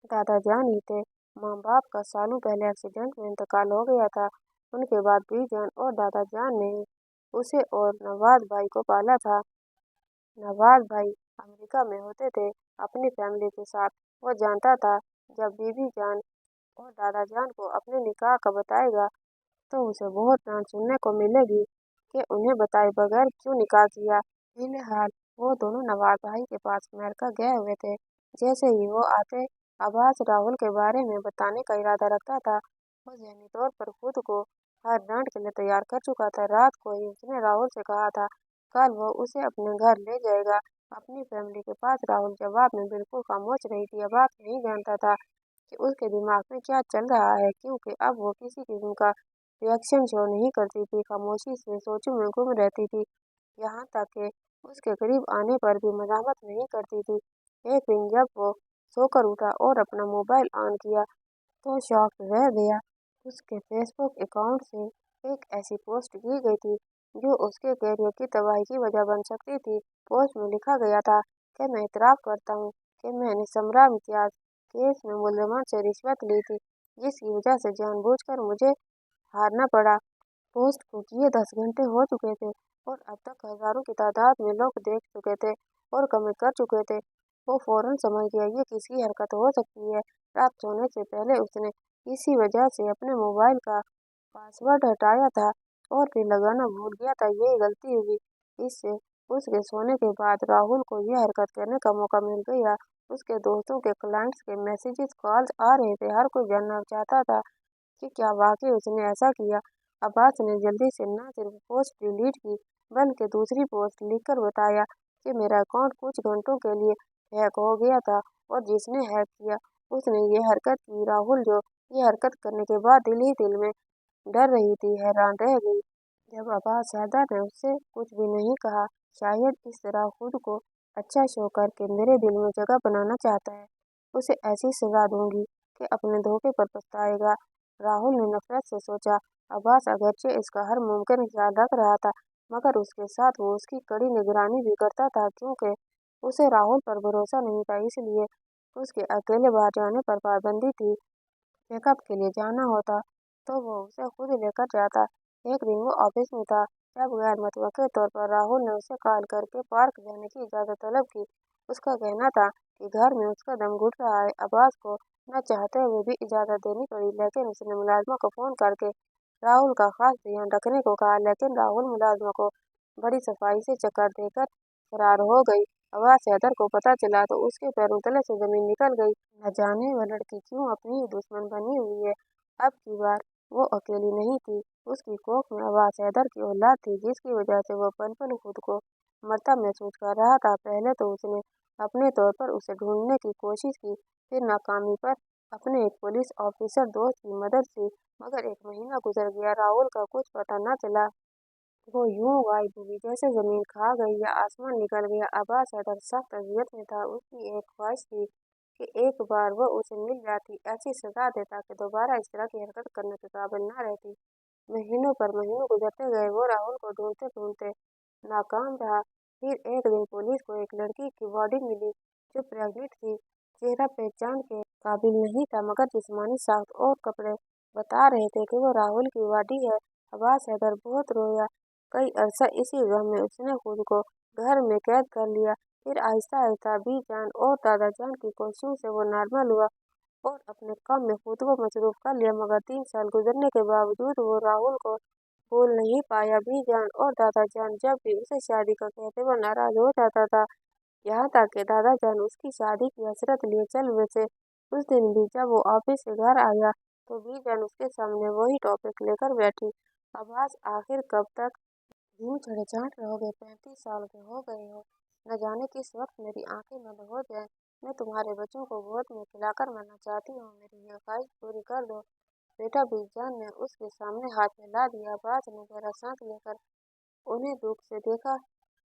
दादा जान ही थे। माँ बाप का सालों पहले एक्सीडेंट में इंतकाल हो गया था। उनके बाद बीजान और दादा जान ने उसे और नवाज भाई को पाला था। नवाज भाई अमेरिका में होते थे अपनी फैमिली के साथ। वो जानता था जब बीबी जान और दादा जान को अपने निकाह का बताएगा तो उसे बहुत डांट सुनने को मिलेगी कि उन्हें बताए बगैर क्यों निकाह किया। फिलहाल वो दोनों नवाज भाई के पास अमेरिका गए हुए थे। जैसे ही वो आते, अब्बास राहुल के बारे में बताने का इरादा रखता था। वो ज़हनी तौर पर खुद को हर डांट के लिए तैयार कर चुका था। रात को ही उसने राहुल से कहा था कल वो उसे अपने घर ले जाएगा, अपनी फैमिली के पास। राहुल जवाब में बिल्कुल खामोश रही थी। अब्बास नहीं जानता था कि उसके दिमाग में क्या चल रहा है, क्योंकि अब वो किसी किस्म का रिएक्शन शो नहीं करती थी। खामोशी से सोचों में गुम रहती थी, यहाँ तक कि उसके करीब आने पर भी मजामत नहीं करती थी। एक दिन जब वो सोकर उठा और अपना मोबाइल ऑन किया तो शॉक रह गया। उसके फेसबुक अकाउंट से एक ऐसी पोस्ट की गई थी जो उसके करियर की तबाही की वजह बन सकती थी। पोस्ट में लिखा गया था कि मैं इतराफ़ करता हूँ कि मैंने समरा इम्तियाज केस में मुलजमान से रिश्वत ली थी, जिसकी वजह से जानबूझकर मुझे हारना पड़ा। पोस्ट को किए 10 घंटे हो चुके थे और अब तक हजारों की तादाद में लोग देख चुके थे और कमेंट कर चुके थे। वो फौरन समझ गया ये किसकी हरकत हो सकती है। रात सोने से पहले उसने इसी वजह से अपने मोबाइल का पासवर्ड हटाया था और फिर लगाना भूल गया था। यही गलती हुई। इससे उसके सोने के बाद राहुल को यह हरकत करने का मौका मिल गया। उसके दोस्तों के, क्लाइंट्स के मैसेजेस, कॉल्स आ रहे थे। हर कोई जानना चाहता था कि क्या वाकई उसने ऐसा किया। अब्बास ने जल्दी से न सिर्फ पोस्ट डिलीट की, बल्कि दूसरी पोस्ट लिखकर बताया कि मेरा अकाउंट कुछ घंटों के लिए हैक हो गया था और जिसने हैक किया उसने ये हरकत की। राहुल, जो ये हरकत करने के बाद दिल ही दिल में डर रही थी, हैरान रह गई। जब अब्बास हैदर ने उससे कुछ भी नहीं कहा, शायद इस तरह खुद को अच्छा शो करके मेरे दिल में जगह बनाना चाहता है, उसे ऐसी सजा दूंगी कि अपने धोखे पर पछताएगा। राहुल ने नफरत से सोचा। अब्बास अगरचे इसका हर मुमकिन ख्याल रख रहा था, मगर उसके साथ वो उसकी कड़ी निगरानी भी करता था, क्योंकि उसे राहुल पर भरोसा नहीं था। इसलिए उसके अकेले बाहर जाने पर पाबंदी थी। चेकअप के लिए जाना होता तो वो उसे खुद लेकर जाता। एक दिन वो ऑफिस में था जब गैर मुतवक्किल तौर पर राहुल ने उसे कॉल करके पार्क जाने की इजाज़त तलब की। उसका कहना था कि घर में उसका दम घुट रहा है। अब्बास को न चाहते हुए भी इजाज़त देनी पड़ी, लेकिन उसने मुलाजिमा को फ़ोन करके राहुल का खास ध्यान रखने को कहा। लेकिन राहुल मुलाजिमा को बड़ी सफाई से चक्कर देकर फरार हो गई। अब्बास हैदर को पता चला तो उसके पैरों तले से जमीन निकल गई। न जाने वह लड़की क्यों अपनी ही दुश्मन बनी हुई है। अब की बार वो अकेली नहीं थी। उसकी कोख में अब्बास हैदर की औलाद थी, जिसकी वजह से वो पल पल खुद को मरता महसूस कर रहा था। पहले तो उसने अपने तौर पर उसे ढूंढने की कोशिश की, फिर नाकामी पर अपने एक पुलिस ऑफिसर दोस्त की मदद ली, मगर 1 महीना गुजर गया, राहुल का कुछ पता न चला। वो यूं गायब हुई जैसे जमीन खा गई या आसमान निकल गया। अब्बास हैदर सख्त अजियत में था। उसकी एक ख्वाहिश थी कि एक बार वो उसे मिल जाती, ऐसी सजा देता कि दोबारा इस तरह की हरकत करने के काबिल न रहती। महीनों पर महीनों गुजरते गए। वो राहुल को ढूंढते ढूंढते नाकाम रहा। फिर एक दिन पुलिस को एक लड़की की बॉडी मिली जो प्रेग्नेंट थी। चेहरा पहचान के काबिल नहीं था, मगर जिस्मानी साख्त और कपड़े बता रहे थे कि वो राहुल की बॉडी है। अब्बास हैदर बहुत रोया। कई अरसा इसी गम में उसने खुद को घर में कैद कर लिया। फिर आहिस्ता आहिस्ता बीजान और दादाजान की कोशिशों से वो नॉर्मल हुआ और अपने काम में खुद को मसरूफ कर लिया। मगर 3 साल गुजरने के बावजूद वो राहुल को भूल नहीं पाया। बीजान और दादाजान जब भी उसे शादी का कहते वो नाराज हो जाता था। यहाँ तक कि दादाजान उसकी शादी की हसरत लिए चल बसे। उस दिन भी जब वो ऑफिस से घर आया तो बीजान उसके सामने वही टॉपिक लेकर बैठी। अब्बास, आखिर कब तक यूं छड़छाट रहोगे? 35 साल के हो गए हो। न जाने किस वक्त मेरी आंखें बंद हो जाएं। मैं तुम्हारे बच्चों को गोद में खिलाकर मरना चाहती हूँ। मेरी यह ख्वाहिश पूरी कर दो बेटा। बीजान ने उसके सामने हाथ मिला दिया। अब्बास ने गहरा सांस लेकर उन्हें दुख से देखा।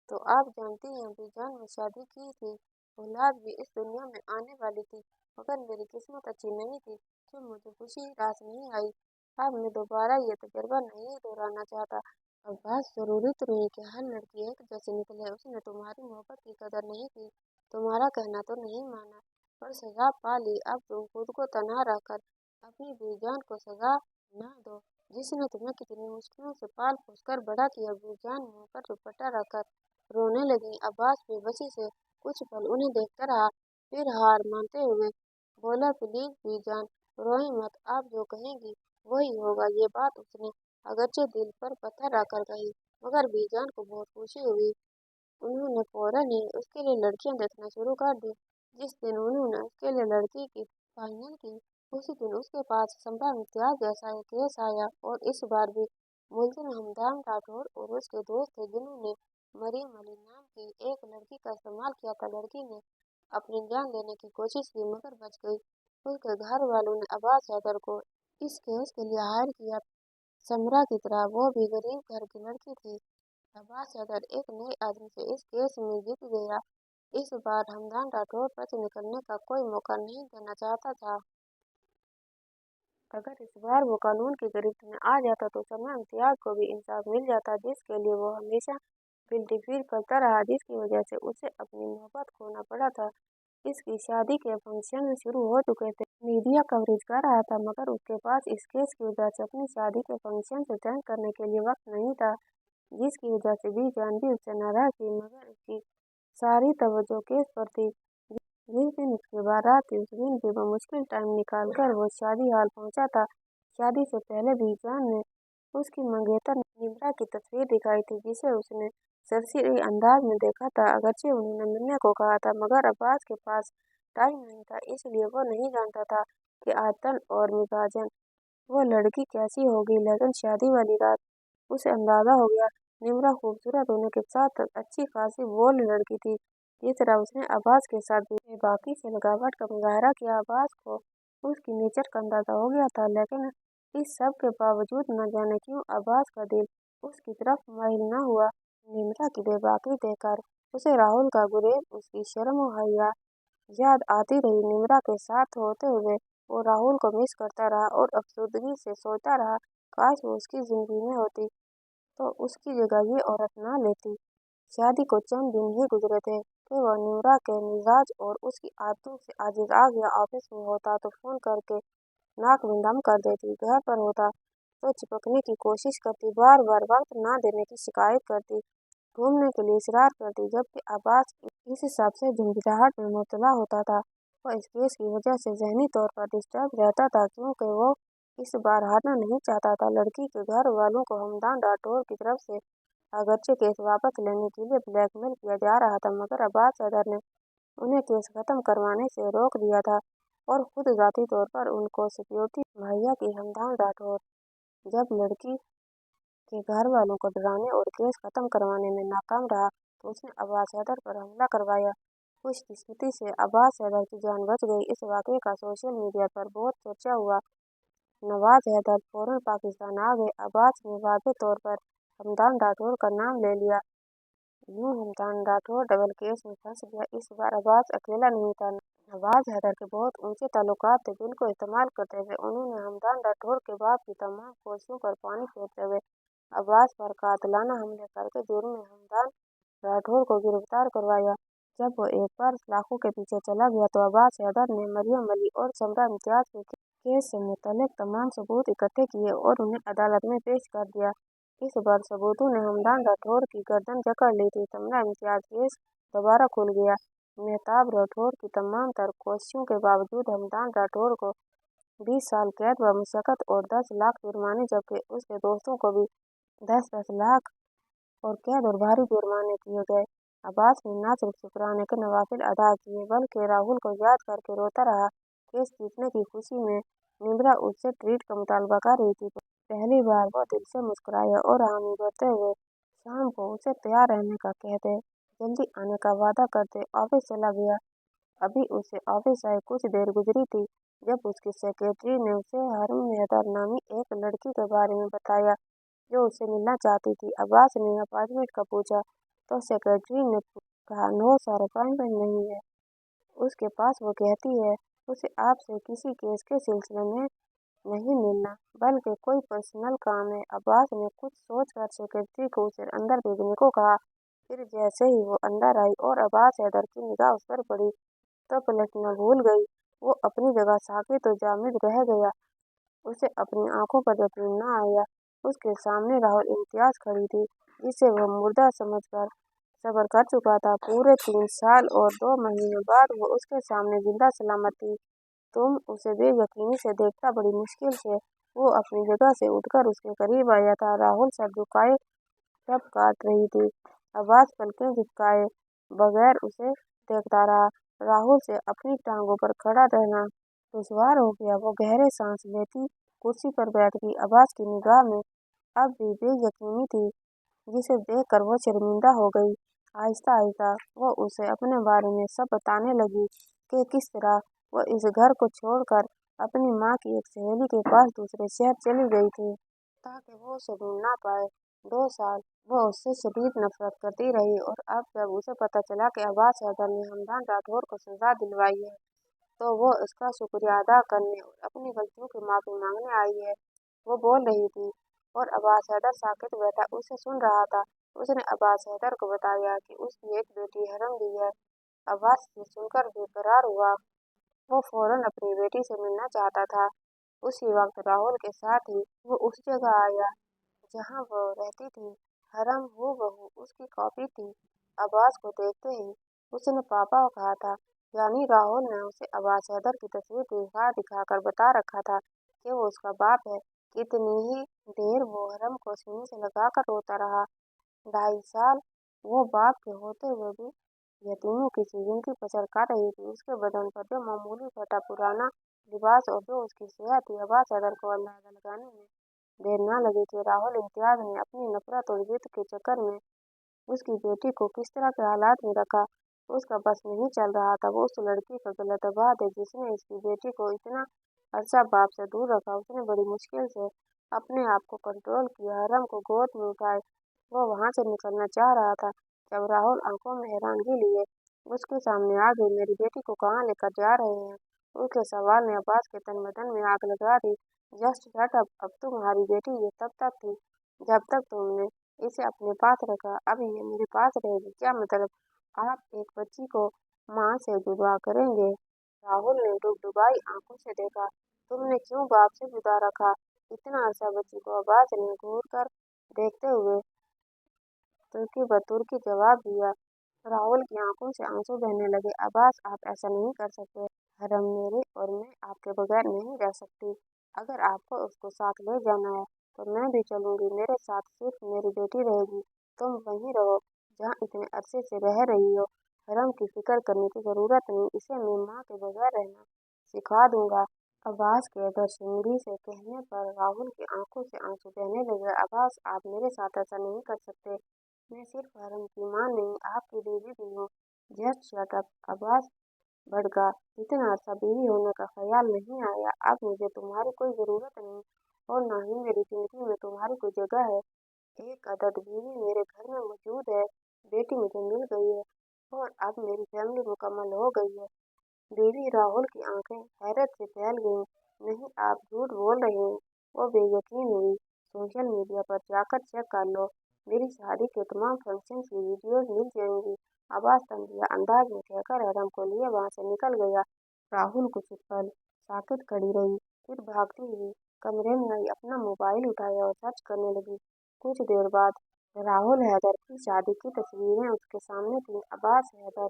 तो आप जानती हैं, बीजान ने शादी की थी, औलाद भी इस दुनिया में आने वाली थी, मगर मेरी किस्मत अच्छी नहीं थी जो मुझे खुशी रास नहीं आई। अब मैं दोबारा ये तजुर्बा नहीं दोहराना चाहता। अब्बास, जरूरी तो नहीं कि हर लड़की एक जैसी निकले। उसने तुम्हारी मोहब्बत की कदर नहीं की, तुम्हारा कहना तो नहीं माना, पर सजा पा ली। अब तुम खुद को तन्हा रखकर अपनी बीजान को सजा न दो, जिसने तुम्हें कितनी मुश्किलों से पाल पोस कर बड़ा किया। बीजान मुंह पर दुपट्टा रखकर रोने लगी। अब्बास बेबसी से कुछ पल उन्हें देखता रहा, फिर हार मानते हुए बोला, प्लीज बीजान, रोए मत। आप जो कहेंगी वही होगा। ये बात उसने अगरचे दिल पर पत्थर रखकर कही, मगर बीजान को बहुत खुशी हुई। उन्होंने फौरन ही उसके लिए लड़कियां देखना शुरू कर दी। जिस दिन उन्होंने उसके लिए लड़की की फाइनल की, उसी दिन उसके पास संभा इम्तियाज जैसा एक केस आया, और इस बार भी मुलजिम हमदान राठौर और उसके दोस्त थे, जिन्होंने मरियम अली नाम की एक लड़की का इस्तेमाल किया था। लड़की ने अपनी जान लेने की कोशिश की, मगर बच गई। उसके घर वालों ने अब्बास हैदर को इस केस के लिए हायर किया। समरा की तरह वो भी गरीब घर की लड़की थी। अब्बास हैदर एक नए आदमी से इस केस में जीत गया। इस बार हमदान राठौर बच निकलने का कोई मौका नहीं देना चाहता था। अगर इस बार वो कानून की गिरफ्त में आ जाता तो समा इम्तियाज को भी इंसाफ मिल जाता, जिसके लिए वो हमेशा गिल्टी फील करता रहा, जिसकी वजह से उसे अपनी मोहब्बत खोना पड़ा था। इसकी शादी के फंक्शन शुरू हो चुके थे। मीडिया कवरेज कर रहा था, मगर उसके पास इस केस की वजह से अपनी शादी के फंक्शन अटेंड करने के लिए वक्त नहीं था, जिसकी वजह से बीजान भी उससे नाराज थी, मगर उसकी सारी तवज्जो केस पर थी। जिस दिन उसकी बारात थी, उस दिन भी मुश्किल टाइम निकाल कर वो शादी हाल पहुंचा था। शादी से पहले बीजान ने उसकी मंगेतर निम्रा की तस्वीर दिखाई थी, जिसे उसने सरसरी अंदाज में देखा था। अगरचे उन्होंने मिलने को कहा था, मगर अब्बास के पास टाइम नहीं था, इसलिए वो नहीं जानता था कि आदतन और मिजाजन वो लड़की कैसी होगी। लेकिन शादी वाली रात उसे अंदाजा हो गया। निम्रा खूबसूरत होने के साथ अच्छी खासी बोल्ड लड़की थी। जिस तरह उसने अब्बास के साथ बेबाकी से लगावट का मुजाहरा किया, अब्बास को उसकी नेचर का अंदाजा हो गया था। लेकिन इस सब के बावजूद न जाने क्यों अब्बास का दिल उसकी तरफ माइल न हुआ। निम्रा की बेबाकी देखकर उसे राहुल का गुरेज, उसकी शर्म और हया याद आती रही। निम्रा के साथ होते हुए वो राहुल को मिस करता रहा और अफसोसगी से सोचता रहा, काश वो उसकी जिंदगी में होती। तो उसकी जगह ये औरत ना लेती। शादी को चंद दिन ही गुजरे थे कि वह निम्रा के मिजाज और उसकी आदतों से आजिज आ गया। ऑफिस में होता तो फोन करके नाक में दम कर देती, घर पर होता तो चिपकने की कोशिश करती, बार बार वक्त ना देने की शिकायत करती, घूमने के लिए इसरार करती। जबकि अब्बास इस सबसे झंझलाहट में मुब्तला होता था। वह इस केस की वजह से जहनी तौर पर डिस्टर्ब रहता था, क्योंकि वो इस बार हारना नहीं चाहता था। लड़की के घर वालों को हमदान राठौर की तरफ से अगरचे केस वापस लेने के लिए ब्लैकमेल किया जा रहा था, मगर अब्बास सदर ने उन्हें केस खत्म करवाने से रोक दिया था और खुद जाती तौर पर उनको सिक्योरिटी मुहैया की। हमदान राठौर जब लड़की के घर वालों को डराने और केस खत्म करवाने में नाकाम रहा तो उसने अब्बास हैदर पर हमला करवाया। खुशकिस्मती से अब्बास हैदर की जान बच गई। इस वाकये का सोशल मीडिया पर बहुत चर्चा हुआ। नवाज हैदर फौरन पाकिस्तान आ गए। अब्बास ने वाज़ेह तौर पर हमदान राठौर का नाम ले लिया। यूं हमदान राठौर डबल केस में फंस गया। इस बार अब्बास अकेला नहीं था। नवाज हैदर के बहुत ऊंचे ताल्लुकात थे, जिनको इस्तेमाल करते हुए उन्होंने हमदान राठौर के बाप की तमाम कोशिशों पर पानी फेरते हुए अब्बास पर कातिलाना हमले करके जुर्म में हमदान राठौर को गिरफ्तार करवाया। जब वो एक बार लाखों के पीछे चला गया तो अब्बास हैदर ने मरियम अली और समरा इम्तियाज के केस से मुतल्लिक तमाम सबूत इकट्ठे किए और उन्हें अदालत में पेश कर दिया। इस बार सबूतों ने हमदान राठौर की गर्दन जकड़ ली थी। समरा इम्तियाज केस दोबारा खुल गया। मेहताब राठौर की तमाम तर कोशिशों के बावजूद हमदान राठौर को 20 साल कैद व मुशक्कत और 10 लाख जुर्माने, जबकि उसके दोस्तों को भी 10-10 लाख और कैद और भारी जुर्माने किए गए। अब्बास ने न सिर्फ शुक्राने के नवाफिल अदा किए, बल्कि राहुल को याद करके रोता रहा। केस जीतने की खुशी में निम्रा उससे ट्रीट का मुतालबा कर रही थी। पहली बार वो दिल से मुस्कुराया और हामी भरते हुए शाम को उसे तैयार रहने का कहते, जल्दी आने का वादा करते ऑफिस चला गया। अभी उसे ऑफिस आए कुछ देर गुजरी थी जब उसकी सेक्रेटरी ने उसे हारून हैदर नामी एक लड़की के बारे में बताया जो उससे मिलना चाहती थी। अब्बास ने अपार्टमेंट का पूछा तो सेक्रेटरी ने कहा, नो सर, अपॉइंटमेंट नहीं है उसके पास। वो कहती है उसे आपसे किसी केस के सिलसिले में नहीं मिलना, बल्कि कोई पर्सनल काम है। अब्बास ने कुछ सोचकर सेक्रेटरी को उसे अंदर भेजने को कहा। फिर जैसे ही वो अंदर आई और अब्बास हैदर की निगाह उस पर पड़ी तो पलटना भूल गई। वो अपनी जगह साकित और जामिद रह गया। उसे अपनी आंखों पर यकीन न आया। उसके सामने राहुल इम्तियाज खड़ी थी, जिसे वो मुर्दा समझकर सब्र कर चुका था। पूरे 3 साल और 2 महीने बाद वो उसके सामने जिंदा सलामत थी। तुम उसे बेयकीनी से देखता, बड़ी मुश्किल से वो अपनी जगह से उठकर उसके करीब आया था। राहुल सर झुकाए तब काट रही थी। अब्बास पलकें झपकाए बगैर उसे देखता रहा। राहुल से अपनी टांगों पर खड़ा रहना दुश्वार हो गया। वो गहरे सांस लेती कुर्सी पर बैठ गई। अब्बास की निगाह में अब भी बेयकीनी थी, जिसे देखकर वो शर्मिंदा हो गई। आहिस्ता आहिस्ता वो उसे अपने बारे में सब बताने लगी कि किस तरह वो इस घर को छोड़कर अपनी माँ की एक सहेली के पास दूसरे शहर चली गई थी ताकि वो उसे ढूंढ ना पाए। 2 साल वो उससे शदीद नफरत करती रही और अब जब उसे पता चला कि अब्बास हैदर ने हमदान राठौर को सजा दिलवाई है तो वो उसका शुक्रिया अदा करने और अपनी गलतियों की माफी मांगने आई है। वो बोल रही थी और अब्बास हैदर साकित बैठा उसे सुन रहा था। उसने अब्बास हैदर को बताया कि उसकी एक बेटी हरम भी है। अब्बास ये सुनकर बेकरार हुआ। वो फौरन अपनी बेटी से मिलना चाहता था। उसी वक्त राहुल के साथ ही वो उस जगह आया जहाँ वो रहती थी। हरम हूबहू उसकी कॉपी थी। अब्बास को देखते ही उसने पापा को कहा था, यानी राहुल ने उसे अब्बास हैदर की तस्वीर दिखा दिखाकर बता रखा था कि वो उसका बाप है। कितनी ही देर वो हरम को सीने से लगाकर रोता रहा। 2.5 साल वो बाप के होते हुए भी यतीमों की जिंदगी बसर कर रही थी। उसके बदन पर जो मामूली फटा पुराना लिबास और जो उसकी सेहत थी, अब्बास हैदर को अंदाजा लगाने में देर न लगी कि राहुल इम्तियाज ने अपनी नफरत और जिद के चक्कर में उसकी बेटी को किस तरह के हालात में रखा। उसका बस नहीं चल रहा था। वो उस लड़की का गलत बात है जिसने इसकी बेटी को इतना अरसा बाप से दूर रखा। उसने बड़ी मुश्किल से अपने आप को कंट्रोल किया। हरम को गोद में उठाए वो वहां से निकलना चाह रहा था जब राहुल आंखों में हैरानगी लिए उसके सामने आ गई। मेरी बेटी को कहाँ लेकर जा रहे हैं? उसके सवाल ने अब्बास के तन बदन में आग लगा दी। Just shut up. अब तुम्हारी बेटी ये तब तक थी जब तक तुमने इसे अपने पास रखा, अब ये मेरे पास रहेगी। क्या मतलब? आप एक बच्ची को माँ से जुदा करेंगे? राहुल ने डुबडुबाई आंखों से देखा। तुमने क्यों बाप से जुदा रखा? इतना अरसा बच्ची को अब्बास ने घूर कर देखते हुए तुर्की बतुर्की जवाब दिया। राहुल की आंखों से आंसू बहने लगे। अब्बास, आप ऐसा नहीं कर सकते। हरम मेरे और मैं आपके बगैर नहीं रह सकती। अगर आपको उसको साथ ले जाना है तो मैं भी चलूंगी। मेरे साथ सिर्फ मेरी बेटी रहेगी। तुम वहीं रहो जहाँ इतने अरसे से रह रही हो। हरम की फिक्र करने की जरूरत नहीं, इसे मैं माँ के बगैर रहना सिखा दूंगा। अब्बास के बदशगुनी से कहने पर राहुल की आंखों से आंसू बहने लगे। अब्बास, आप मेरे साथ ऐसा नहीं कर सकते। मैं सिर्फ हरम की माँ नहीं, आपकी बीवी भी हूँ। जस्ट शट अप, अब्बास भड़का। इतना अच्छा बीवी होने का ख्याल नहीं आया। अब मुझे तुम्हारी कोई जरूरत नहीं और ना ही मेरी जिंदगी में तुम्हारी कोई जगह है। एक अदद बीवी मेरे घर में मौजूद है। बेटी मुझे मिल गई है और अब मेरी फैमिली मुकम्मल हो गई है। बीवी राहुल की आंखें हैरत से फैल गईं। नहीं, आप झूठ बोल रहे हैं। वो बेयकीन हुई। सोशल मीडिया पर जाकर चेक कर लो, मेरी शादी के तमाम फंक्शन की वीडियोज मिल जाएंगी। आवाज तंजिया अंदाज में कहकर हरम को लिए वहां से निकल गया। राहुल कुछ पल साकित खड़ी रही, फिर भागती हुई कमरे में आई, अपना मोबाइल उठाया और सर्च करने लगी। कुछ देर बाद राहुल हैदर की शादी की तस्वीरें उसके सामने थी। अब्बास हैदर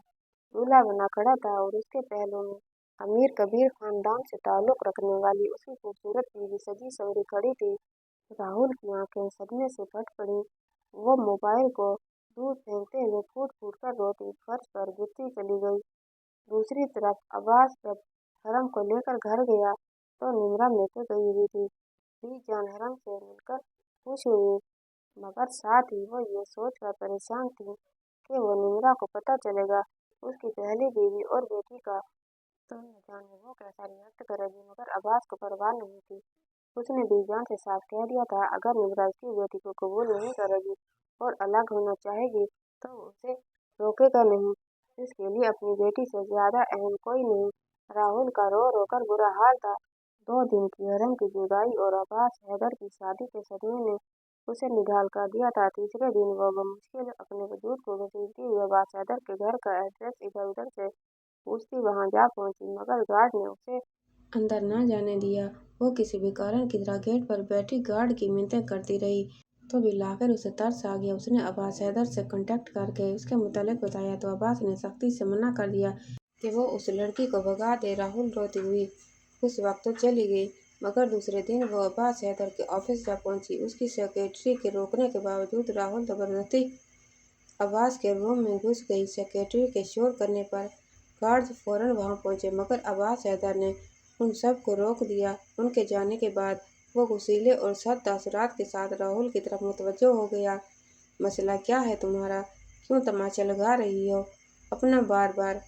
दूल्हा बना खड़ा था और उसके पहलू में अमीर कबीर खानदान से ताल्लुक रखने वाली उसकी खूबसूरत बीवी सजी संवरी खड़ी थी। राहुल की आंखें सदमे से फट पड़ी। वो मोबाइल को दूर फेंकते हुए फूट फूट कर रोती फर्श पर गिरती चली गई। दूसरी तरफ अब्बास जब हरम को लेकर घर गया तो निमरा लेके गई हुई थी। जान हरम से मिलकर खुश हुई, मगर साथ ही वो ये सोचकर परेशान थी कि वो निमरा को पता चलेगा उसकी पहली बीवी और बेटी का, तो न जाने वो कैसा रिएक्ट करेगी। मगर अब्बास को परवाह नहीं थी। उसने बीजान से साफ कह दिया था, अगर निमरा उसकी बेटी को कबूल नहीं करेगी और अलग होना चाहेगी तो उसे रोकेगा नहीं। इसके लिए अपनी बेटी से ज्यादा अहम कोई नहीं। राहुल का रो रो कर बुरा हाल था। 2 दिन की हरम की जुदाई और अब्बास हैदर की शादी के सदमे ने उसे निढाल कर दिया था। तीसरे दिन वो बमुश्किल अपने वजूद को घसीटती हुई अब्बास हैदर के घर का एड्रेस इधर उधर से पूछती वहां जा पहुंची, मगर गार्ड ने उसे अंदर न जाने दिया। वो किसी भी कारण की तरह गेट पर बैठी गार्ड की मिन्नतें करती रही, तो भी आखिर उसे तरस आ गया। उसने अब्बास हैदर से कांटेक्ट करके उसके मुतालिक बताया तो अब्बास ने सख्ती से मना कर दिया कि वो उस लड़की को भगा दे। राहुल रोती हुई उस वक्त तो चली गई, मगर दूसरे दिन वो अब्बास हैदर के ऑफिस जा पहुंची। उसकी सेक्रेटरी के रोकने के बावजूद राहुल जबरदस्ती अब्बास के रूम में घुस गई। सेक्रेटरी के शोर करने पर गार्ड्स फौरन वहां पहुंचे, मगर अब्बास हैदर ने उन सब को रोक दिया। उनके जाने के बाद वो गुस्सीले और सख्त तासुरात के साथ राहुल की तरफ मुतवज्जो हो गया। मसला क्या है तुम्हारा? क्यों तमाचा लगा रही हो अपना बार बार?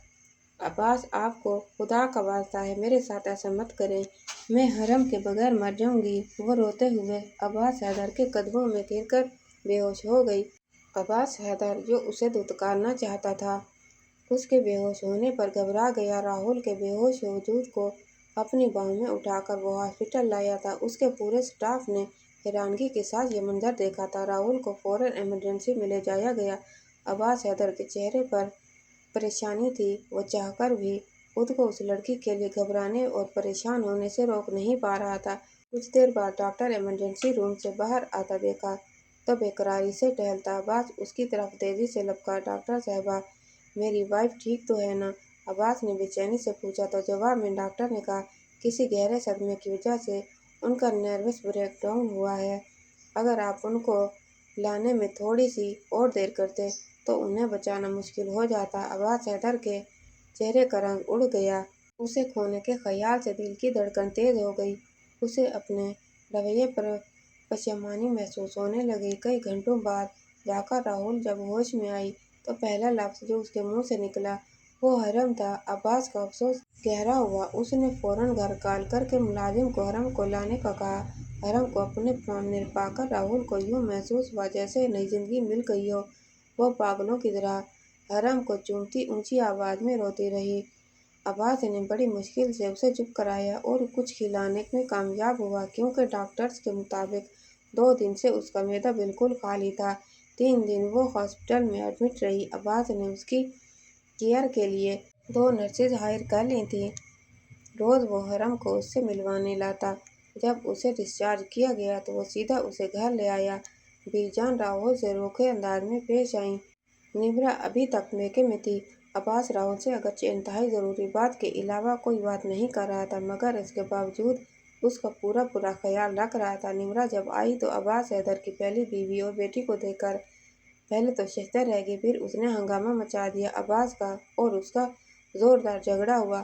अब्बास, आपको खुदा का वास्ता है मेरे साथ ऐसा मत करें, मैं हरम के बगैर मर जाऊंगी। वो रोते हुए अब्बास हैदर के कदमों में गिरकर बेहोश हो गई। अब्बास हैदर, जो उसे धुतकारना चाहता था, उसके बेहोश होने पर घबरा गया। राहुल के बेहोश वजूद को अपनी बाहों में उठाकर वो हॉस्पिटल लाया था। उसके पूरे स्टाफ ने हैरानगी के साथ ये मंजर देखा था। राहुल को फौरन इमरजेंसी में ले जाया गया। अब्बास हैदर के चेहरे पर परेशानी थी। वो चाहकर भी खुद को उस लड़की के लिए घबराने और परेशान होने से रोक नहीं पा रहा था। कुछ देर बाद डॉक्टर इमरजेंसी रूम से बाहर आता देखा तो बेकरारी से टहलता अब्बास उसकी तरफ तेजी से लपका। डॉक्टर साहबा, मेरी वाइफ ठीक तो है ना? अब्बास ने बेचैनी से पूछा तो जवाब में डॉक्टर ने कहा, किसी गहरे सदमे की वजह से उनका नर्वस ब्रेकडाउन हुआ है। अगर आप उनको लाने में थोड़ी सी और देर करते तो उन्हें बचाना मुश्किल हो जाता। अब्बास हैदर के चेहरे का रंग उड़ गया। उसे खोने के ख्याल से दिल की धड़कन तेज हो गई। उसे अपने रवैये पर पशेमानी महसूस होने लगी। कई घंटों बाद जाकर राहुल जब होश में आई तो पहला लफ्ज जो उसके मुंह से निकला वो हरम था। अब्बास का अफसोस गहरा हुआ। उसने फौरन घर कॉल करके मुलाजिम को हरम को लाने का कहा। हरम को अपने सामने पाकर राहुल को यूं महसूस हुआ जैसे नई जिंदगी मिल गई हो। वो पागलों की तरह हरम को चूमती ऊंची आवाज में रोती रही। अब्बास ने बड़ी मुश्किल से उसे चुप कराया और कुछ खिलाने में कामयाब हुआ, क्योंकि डॉक्टर्स के मुताबिक 2 दिन से उसका मैदा बिल्कुल खाली था। 3 दिन वो हॉस्पिटल में एडमिट रही। अब्बास ने उसकी केयर के लिए 2 नर्सेज हायर कर ली थी। रोज वो हरम को उससे मिलवाने लाता। जब उसे डिस्चार्ज किया गया तो वो सीधा उसे घर ले आया। बीजान राहुल से रूखे अंदाज में पेश आई। निम्रा अभी तक मेके में थी। अब्बास राहुल से अगरचे इंतहाई जरूरी बात के अलावा कोई बात नहीं कर रहा था, मगर इसके बावजूद उसका पूरा ख्याल रख रहा था। निम्रा जब आई तो अब्बास हैदर की पहली बीवी और बेटी को देखकर पहले तो शहतर रह गई, फिर उसने हंगामा मचा दिया। अब्बास का और उसका जोरदार झगड़ा हुआ।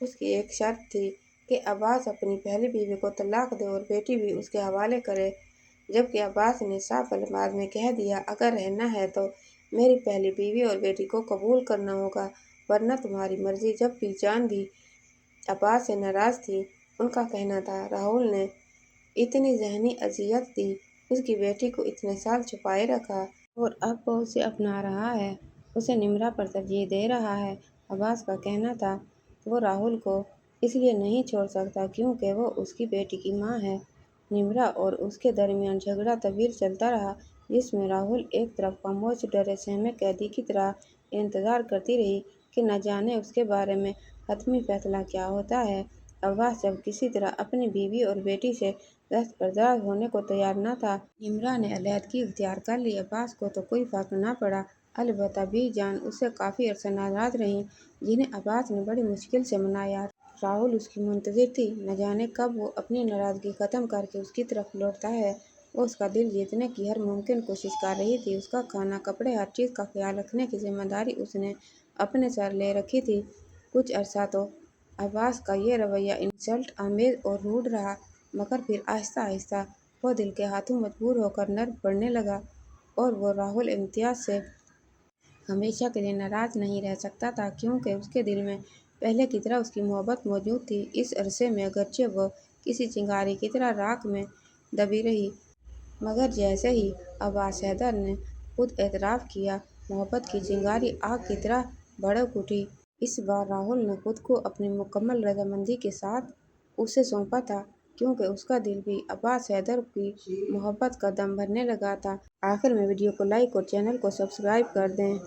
उसकी एक शर्त थी कि अब्बास अपनी पहली बीवी को तलाक दे और बेटी भी उसके हवाले करे, जबकि अब्बास ने साफ अल्फाज में कह दिया, अगर रहना है तो मेरी पहली बीवी और बेटी को कबूल करना होगा, वरना तुम्हारी मर्जी। जब बीजान भी अब्बास से नाराज थी। उनका कहना था, राहुल ने इतनी जहनी अजियत दी, उसकी बेटी को इतने साल छुपाए रखा और अब वो उसे अपना रहा है, उसे निम्रा पर तरजीह दे रहा है। अब्बास का कहना था वो राहुल को इसलिए नहीं छोड़ सकता क्योंकि वो उसकी बेटी की माँ है। निम्रा और उसके दरमियान झगड़ा तवील चलता रहा, जिसमें राहुल एक तरफ खामोश डरे सहमे कैदी की तरह इंतजार करती रही कि न जाने उसके बारे में हतमी फैसला क्या होता है। अब्बास जब किसी तरह अपनी बीवी और बेटी से दस्तबरदार होने को तैयार न था। निम्रा ने अलहदगी इख्तियार कर ली। अब्बास को तो कोई फर्क न पड़ा, अलबत्ता बीजान उससे काफ़ी अरसा नाराज रही, जिन्हें अब्बास ने बड़ी मुश्किल से मनाया। राहुल उसकी मुंतजिर थी, न जाने कब वो अपनी नाराज़गी ख़त्म करके उसकी तरफ लौटता है। वो उसका दिल जीतने की हर मुमकिन कोशिश कर रही थी। उसका खाना, कपड़े, हर चीज़ का ख्याल रखने की जिम्मेदारी उसने अपने सर ले रखी थी। कुछ अरसा तो अब्बास का ये रवैया इंसल्ट आमेज और रूड रहा, मगर फिर आहिस्ता आहिस्ता वो दिल के हाथों मजबूर होकर नर्म पड़ने लगा और वो राहुल इम्तियाज़ से हमेशा के लिए नाराज़ नहीं रह सकता था, क्योंकि उसके दिल में पहले की तरह उसकी मोहब्बत मौजूद थी। इस अरसे में अगरचे वो किसी चिंगारी की तरह राख में दबी रही, मगर जैसे ही अब्बास हैदर ने खुद एतराफ़ किया, मोहब्बत की चिंगारी आग की तरह भड़क उठी। इस बार राहुल ने खुद को अपनी मुकम्मल रजामंदी के साथ उसे सौंपा था, क्योंकि उसका दिल भी अब्बास हैदर की मोहब्बत का दम भरने लगा था। आखिर में वीडियो को लाइक और चैनल को सब्सक्राइब कर दें।